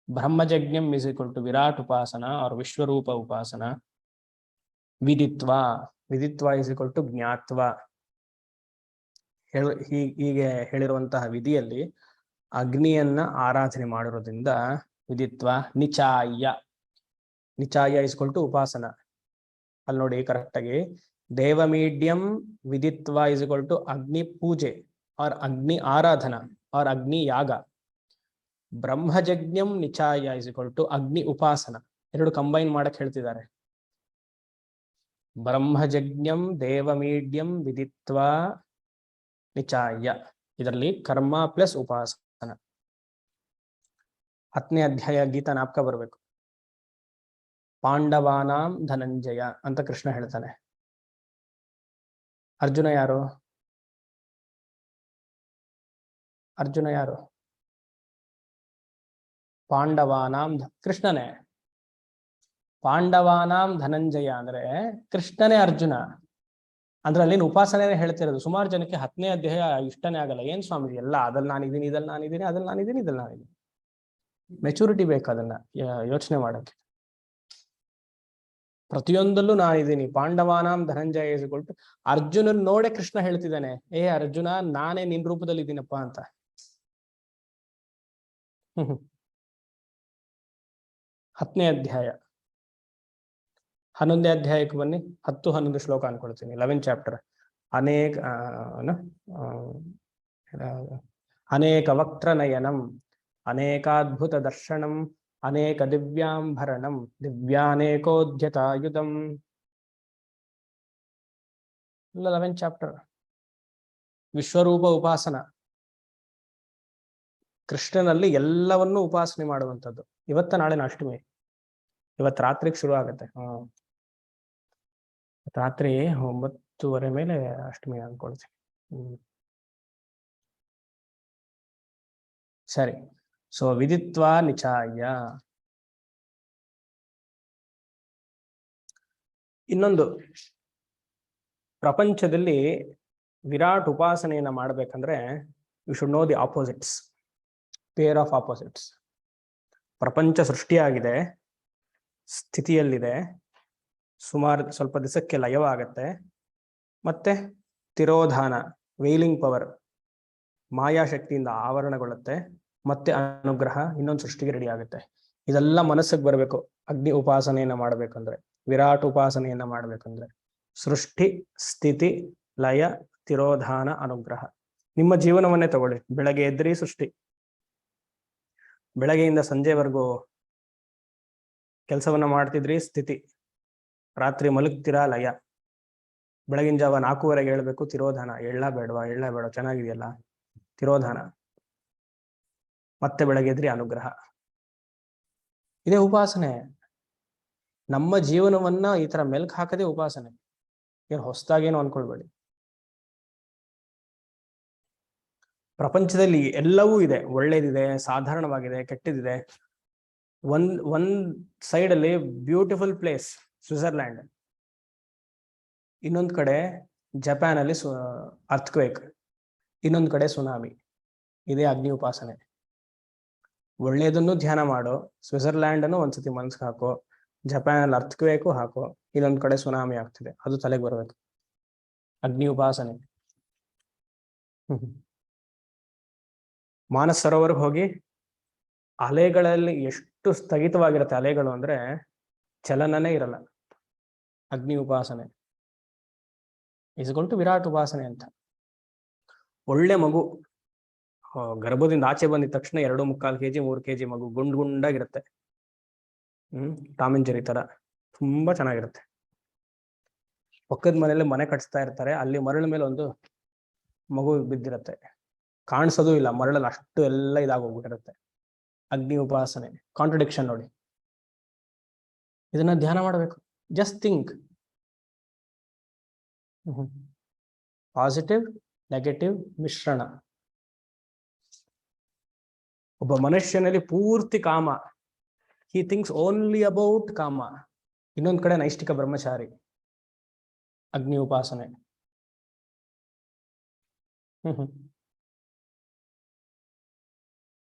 ಬ್ರಹ್ಮಜಜ್ಞಂ ಇಸ್ ಈಕ್ವಲ್ ಟು ವಿರಾಟ್ ಉಪಾಸನ और ವಿಶ್ವರೂಪ ಉಪಾಸನ. ವಿದಿತ್ವ. ವಿದಿತ್ವ ಇಸ್ ಈಕ್ವಲ್ ಟು ಜ್ಞಾತ್ವ. ಹೀಗೆ ಹೇಳಿರುವಂತಹ ವಿಧಿಯಲ್ಲಿ ಅಗ್ನಿಯನ್ನ ಆರಾಧನೆ ಮಾಡಿರೋದ್ರಿಂದ ವಿದಿತ್ವ. ನಿಚಾಯ. ನಿಚಾಯ ಇಸ್ ಈಕ್ವಲ್ ಟು ಉಪಾಸನ. ಅಲ್ಲಿ ನೋಡಿ ಕರೆಕ್ಟ್ ಆಗಿ, ದೇವಮೀಡ್ಯಂ ವಿದಿತ್ವ ಇಸ್ ಈಕ್ವಲ್ ಟು ಅಗ್ನಿ ಪೂಜೆ और ಅಗ್ನಿ ಆರಾಧನಾ और ಅಗ್ನಿ ಯಾಗ. ಬ್ರಹ್ಮಜಜ್ಞಂ ನಿಚಾಯ ಇಸ್ ಈಕ್ವಲ್ ಟು ಅಗ್ನಿ ಉಪಾಸನ. ಎರಡು ಕಂಬೈನ್ ಮಾಡಕ್ ಹೇಳ್ತಿದ್ದಾರೆ. ಬ್ರಹ್ಮಜಜ್ಞಂ ದೇವಮೀಡ್ಯಂ ವಿದಿತ್ವ ನಿಚಾಯ. ಇದರಲ್ಲಿ ಕರ್ಮ ಪ್ಲಸ್ ಉಪಾಸನ. 10ನೇ ಅಧ್ಯಾಯ ಗೀತಾ ನಾಪಕ ಬರಬೇಕು. ಪಾಂಡವಾನಾಂ ಧನಂಜಯ ಅಂತ ಕೃಷ್ಣ ಹೇಳ್ತಾನೆ. ಅರ್ಜುನ ಯಾರು? ಅರ್ಜುನ ಯಾರು? ಪಾಂಡವಾನಾಂ ಕೃಷ್ಣನೇ. ಪಾಂಡವಾನಾಂ ಧನಂಜಯ ಅಂದ್ರೆ ಕೃಷ್ಣನೇ ಅರ್ಜುನ. ಅದ್ರಲ್ಲಿ ಉಪಾಸನೆ ಹೇಳ್ತಿರೋದು. ಸುಮಾರು ಜನಕ್ಕೆ 10ನೇ ಅಧ್ಯಾಯ ಇಷ್ಟನೇ ಆಗಲ್ಲ. ಏನ್ ಸ್ವಾಮಿ ಎಲ್ಲ ಅದ್ರಲ್ಲಿ ನಾನಿದ್ದೀನಿ, ಇದ್ರಲ್ಲಿ ನಾನಿದ್ದೀನಿ, ಅದ್ರಲ್ಲಿ ನಾನಿದ್ದೀನಿ, ಇದ್ರಲ್ಲಿ ನಾನಿದ್ದೀನಿ. ಮೆಚುರಿಟಿ ಬೇಕು ಅದನ್ನ ಯೋಚನೆ ಮಾಡಕ್ಕೆ. ಪ್ರತಿಯೊಂದಲ್ಲೂ ನಾನಿದ್ದೀನಿ. ಪಾಂಡವಾನಾಂ ಧನಂಜಯ ಇಸ್ಕೊಳ್ತು ಅರ್ಜುನನ್ ನೋಡೆ ಕೃಷ್ಣ ಹೇಳ್ತಿದ್ದಾನೆ, ಏ ಅರ್ಜುನ ನಾನೇ ನಿನ್ ರೂಪದಲ್ಲಿ ಇದ್ದೀನಪ್ಪ ಅಂತ. 10ನೇ ಅಧ್ಯಾಯ 11ನೇ ಅಧ್ಯಾಯಕ್ಕೆ ಬನ್ನಿ. 10-11 ಶ್ಲೋಕ ಅನ್ಕೊಳ್ತೀನಿ. 11th chapter. ಅನೇಕ ವಕ್ತ್ರ ನಯನಂ ಅನೇಕಾದ್ಭುತ ದರ್ಶನಂ ಅನೇಕ ದಿವ್ಯಾಂಭರಣಂ ದಿವ್ಯಾನೇಕೋದ್ಯತಾಯುಧಂ. 11th chapter. ವಿಶ್ವರೂಪ ಉಪಾಸನ. ಕೃಷ್ಣನಲ್ಲಿ ಎಲ್ಲವನ್ನೂ ಉಪಾಸನೆ ಮಾಡುವಂಥದ್ದು. ಇವತ್ತ ನಾಳೆನ ಅಷ್ಟಮಿ. ಇವತ್ತು ರಾತ್ರಿಗೆ ಶುರು ಆಗುತ್ತೆ. ರಾತ್ರಿ 10:30 ಮೇಲೆ ಅಷ್ಟಮಿ ಅನ್ಕೊಳ್ತೀನಿ. ಸರಿ. ಸೊ ವಿದಿತ್ವಾ ನಿಚಾಯ. ಇನ್ನೊಂದು, ಪ್ರಪಂಚದಲ್ಲಿ ವಿರಾಟ್ ಉಪಾಸನೆಯನ್ನ ಮಾಡ್ಬೇಕಂದ್ರೆ you should know the opposites, pair of opposites. ಪ್ರಪಂಚ ಸೃಷ್ಟಿಯಾಗಿದೆ, ಸ್ಥಿತಿಯಲ್ಲಿದೆ, ಸುಮಾರು ಸ್ವಲ್ಪ ದಿವಸಕ್ಕೆ ಲಯವಾಗತ್ತೆ, ಮತ್ತೆ ತಿರೋಧಾನ, ವೇಲಿಂಗ್ ಪವರ್, ಮಾಯಾಶಕ್ತಿಯಿಂದ ಆವರಣಗೊಳ್ಳುತ್ತೆ, ಮತ್ತೆ ಅನುಗ್ರಹ, ಇನ್ನೊಂದು ಸೃಷ್ಟಿಗೆ ರೆಡಿ ಆಗುತ್ತೆ. ಇದೆಲ್ಲ ಮನಸ್ಸಿಗೆ ಬರಬೇಕು ಅಗ್ನಿ ಉಪಾಸನೆಯನ್ನ ಮಾಡ್ಬೇಕಂದ್ರೆ, ವಿರಾಟ್ ಉಪಾಸನೆಯನ್ನ ಮಾಡ್ಬೇಕಂದ್ರೆ. ಸೃಷ್ಟಿ, ಸ್ಥಿತಿ, ಲಯ, ತಿರೋಧಾನ, ಅನುಗ್ರಹ. ನಿಮ್ಮ ಜೀವನವನ್ನೇ ತಗೊಳ್ಳಿ. ಬೆಳಗ್ಗೆ ಎದ್ರಿ ಸೃಷ್ಟಿ, ಬೆಳಗ್ಗೆಯಿಂದ ಸಂಜೆವರೆಗೂ ಕೆಲಸವನ್ನ ಮಾಡ್ತಿದ್ರಿ ಸ್ಥಿತಿ, ರಾತ್ರಿ ಮಲಗ್ತೀರಾ ಲಯ, ಬೆಳಗಿನ ಜಾವ 4:15 ಹೇಳ್ಬೇಕು ತಿರೋಧಾನ, ಎಳ್ಳ ಬೇಡವಾ, ಚೆನ್ನಾಗಿದೆಯಲ್ಲ ತಿರೋಧಾನ, ಮತ್ತೆ ಬೆಳಗ್ಗೆ ಎದ್ರಿ ಅನುಗ್ರಹ. ಇದೇ ಉಪಾಸನೆ. ನಮ್ಮ ಜೀವನವನ್ನ ಈ ತರ ಮೆಲ್ಕ್ ಹಾಕದೇ ಉಪಾಸನೆ. ಏನು ಹೊಸದಾಗೇನು ಅನ್ಕೊಳ್ಬೇಡಿ. ಪ್ರಪಂಚದಲ್ಲಿ ಎಲ್ಲವೂ ಇದೆ, ಒಳ್ಳೇದಿದೆ, ಸಾಧಾರಣವಾಗಿದೆ, ಕೆಟ್ಟದಿದೆ. ಒಂದ್ ಸೈಡ್ ಅಲ್ಲಿ ಬ್ಯೂಟಿಫುಲ್ ಪ್ಲೇಸ್ ಸ್ವಿಟ್ಜರ್ಲ್ಯಾಂಡ್, ಇನ್ನೊಂದ್ ಕಡೆ ಜಪಾನ್ ಅಲ್ಲಿ ಅರ್ಥಕ್ವೇಕ್, ಇನ್ನೊಂದ್ ಕಡೆ ಸುನಾಮಿ. ಇದೇ ಅಗ್ನಿ ಉಪಾಸನೆ. ಒಳ್ಳೇದನ್ನು ಧ್ಯಾನ ಮಾಡೋ, ಸ್ವಿಟ್ಜರ್ಲ್ಯಾಂಡ್ ಅನ್ನು ಒಂದ್ಸತಿ ಮನ್ಸ್ಗೆ ಹಾಕೋ, ಜಪಾನ್ ಅಲ್ಲಿ ಅರ್ಥಕ್ವೇಕು ಹಾಕೋ, ಇನ್ನೊಂದ್ ಕಡೆ ಸುನಾಮಿ ಆಗ್ತಿದೆ, ಅದು ತಲೆಗೆ ಬರ್ಬೇಕು. ಅಗ್ನಿ ಉಪಾಸನೆ. ಮಾನಸ ಸರೋವರ್ಗೆ ಹೋಗಿ, ಅಲೆಗಳಲ್ಲಿ ಎಷ್ಟು ಸ್ಥಗಿತವಾಗಿರುತ್ತೆ ಅಲೆಗಳು ಅಂದ್ರೆ ಚಲನನೇ ಇರಲ್ಲ. ಅಗ್ನಿ ಉಪಾಸನೆ ಇಸ್ಕೊಂಡು ವಿರಾಟ್ ಉಪಾಸನೆ ಅಂತ. ಒಳ್ಳೆ ಮಗು ಗರ್ಭದಿಂದ ಆಚೆ ಬಂದಿದ ತಕ್ಷಣ 2.25 kg 3 kg ಮಗು ಗುಂಡಾಗಿರುತ್ತೆ. ಟಾಮ್ ಅಂಡ್ ಜೆರಿ ತರ ತುಂಬಾ ಚೆನ್ನಾಗಿರುತ್ತೆ. ಪಕ್ಕದ ಮನೆಯಲ್ಲಿ ಮನೆ ಕಟ್ಸ್ತಾ ಇರ್ತಾರೆ, ಅಲ್ಲಿ ಮರಳ ಮೇಲೆ ಒಂದು ಮಗು ಬಿದ್ದಿರುತ್ತೆ, ಕಾಣಿಸೋದು ಇಲ್ಲ, ಮರಳಲ್ಲಿ ಅಷ್ಟು ಎಲ್ಲ ಇದಾಗೋಗ್ಬಿಟ್ಟಿರುತ್ತೆ. ಅಗ್ನಿ ಉಪಾಸನೆ. ಕಾಂಟ್ರಡಿಕ್ಷನ್ ನೋಡಿ. ಇದನ್ನ ಧ್ಯಾನ ಮಾಡಬೇಕು. Just think. ಪಾಸಿಟಿವ್ ನೆಗೆಟಿವ್ ಮಿಶ್ರಣ. ಒಬ್ಬ ಮನುಷ್ಯನಲ್ಲಿ ಪೂರ್ತಿ ಕಾಮ, ಹಿ ಥಿಂಕ್ಸ್ ಓನ್ಲಿ ಅಬೌಟ್ ಕಾಮ. ಇನ್ನೊಂದ್ ಕಡೆ ನೈಷ್ಠಿಕ ಬ್ರಹ್ಮಚಾರಿ. ಅಗ್ನಿ ಉಪಾಸನೆ.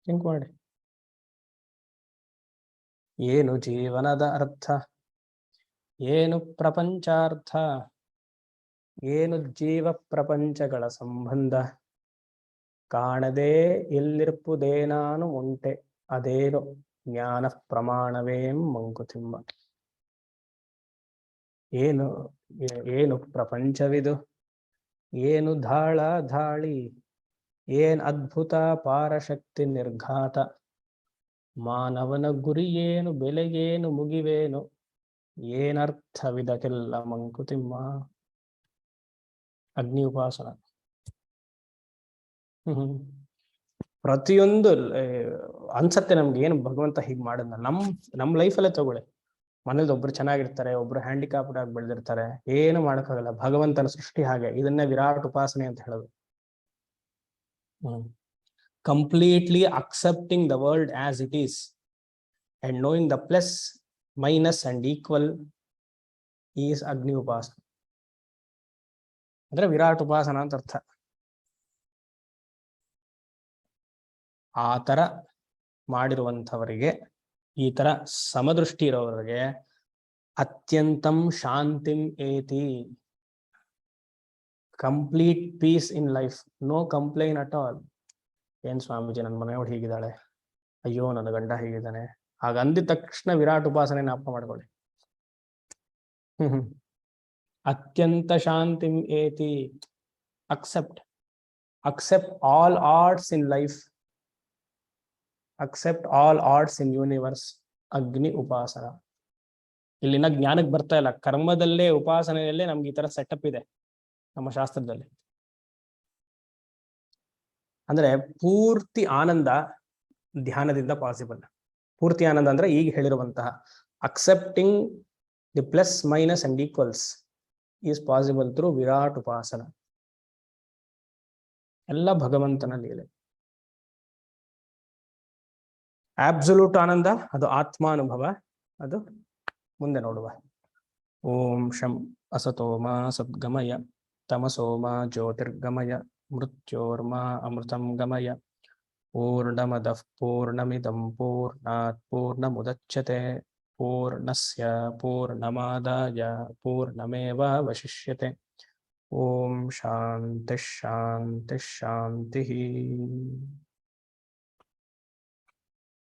ಥಿಂಕ್ ಮಾಡಿ. ಏನು ಜೀವನದ ಅರ್ಥ, ಏನು ಪ್ರಪಂಚಾರ್ಥ, ಏನು ಜೀವ ಪ್ರಪಂಚಗಳ ಸಂಬಂಧ, ಕಾಣದೇ ಎಲ್ಲಿರ್ಪುದೇನಾನು ಉಂಟೆ, ಅದೇನು ಜ್ಞಾನ ಪ್ರಮಾಣವೇಂ ಮಂಕುತಿಮ್ಮ. ಏನು ಪ್ರಪಂಚವಿದು, ಏನು ಧಾಳ ಧಾಳಿ, ಏನ್ ಅದ್ಭುತ ಪಾರಶಕ್ತಿ ನಿರ್ಘಾತ, ಮಾನವನ ಗುರಿಯೇನು, ಬೆಲೆಗೇನು, ಮುಗಿವೇನು, ಏನರ್ಥವಿದಕ್ಕೆಲ್ಲ ಮಂಕುತಿಮ್ಮ. ಅಗ್ನಿ ಉಪಾಸನ. ಪ್ರತಿಯೊಂದು ಅನ್ಸತ್ತೆ ನಮ್ಗೆ, ಏನು ಭಗವಂತ ಹೀಗೆ ಮಾಡಿದ್ನ. ನಮ್ ಲೈಫಲ್ಲೇ ತಗೊಳ್ಳಿ. ಮನೇಲಿ ಒಬ್ರು ಚೆನ್ನಾಗಿರ್ತಾರೆ, ಒಬ್ರು ಹ್ಯಾಂಡಿಕ್ಯಾಪ್ಡ್ ಆಗಿ ಬೆಳೆದಿರ್ತಾರೆ, ಏನು ಮಾಡೋಕ್ಕಾಗಲ್ಲ. ಭಗವಂತನ ಸೃಷ್ಟಿ ಹಾಗೆ. ಇದನ್ನೇ ವಿರಾಟ್ ಉಪಾಸನೆ ಅಂತ ಹೇಳೋದು. Completely accepting the world as it is and knowing the plus minus and equal is ಅಗ್ನಿ ಉಪಾಸನ. ಅಂದ್ರೆ ವಿರಾಟ್ ಉಪಾಸನ ಅಂತ ಅರ್ಥ. ಆ ತರ ಮಾಡಿರುವಂಥವರಿಗೆ, ಈ ತರ ಸಮದೃಷ್ಟಿ ಇರೋವರಿಗೆ ಅತ್ಯಂತಂ ಶಾಂತಿಂ ಏತಿ, complete peace in life, no complain at all. ಏನ್ ಸ್ವಾಮೀಜಿ ನನ್ನ ಮನೆಯವ್ರು ಹೀಗಿದ್ದಾಳೆ, ಅಯ್ಯೋ ನನ್ನ ಗಂಡ ಹೀಗಿದ್ದಾನೆ, ಹಾಗ ಅಂದಿದ ತಕ್ಷಣ ವಿರಾಟ್ ಉಪಾಸನೆ ಜ್ಞಾಪಕ ಮಾಡ್ಕೊಳ್ಳಿ. ಅತ್ಯಂತ ಶಾಂತಿಂ ಏತಿ. Accept all arts in life, accept all arts in universe. Agni ಉಪಾಸನ. ಇಲ್ಲಿನ ಜ್ಞಾನಕ್ಕೆ ಬರ್ತಾ ಇಲ್ಲ, ಕರ್ಮದಲ್ಲೇ ಉಪಾಸನೆಯಲ್ಲೇ ನಮ್ಗೆ ಈ ತರ ಸೆಟಪ್ ಇದೆ ನಮ್ಮ ಶಾಸ್ತ್ರದಲ್ಲಿ. ಅಂದ್ರೆ ಪೂರ್ತಿ ಆನಂದ ಧ್ಯಾನದಿಂದ ಪಾಸಿಬಲ್. ಪೂರ್ತಿ ಆನಂದ ಅಂದ್ರೆ ಈಗ ಹೇಳಿರುವಂತಹ accepting the plus minus and equals is possible through ವಿರಾಟ್ ಉಪಾಸನ. ಎಲ್ಲ ಭಗವಂತನ ಲೀಲೆ. ಆಬ್ಸಲ್ಯೂಟ್ ಆನಂದ ಅದು ಆತ್ಮಾನುಭವ, ಅದು ಮುಂದೆ ನೋಡುವ. ಓಂ ಶಂ ಅಸತೋಮ ಸದ್ಗಮಯ ತಮಸೋಮ ಜ್ಯೋತಿರ್ಗಮಯ ಮೃತ್ಯೋರ್ಮಾ ಅಮೃತಂ ಗಮಯ. ಪೂರ್ಣಮದಃ ಪೂರ್ಣಮಿದಂ ಪೂರ್ಣಾತ್ ಪೂರ್ಣಮುದಚ್ಯತೆ ಪೂರ್ಣಸ್ಯ ಪೂರ್ಣಮಾದಾಯ ಪೂರ್ಣಮೇವಾವಶಿಷ್ಯತೆ. ಓಂ ಶಾಂತಿ ಶಾಂತಿ ಶಾಂತಿ.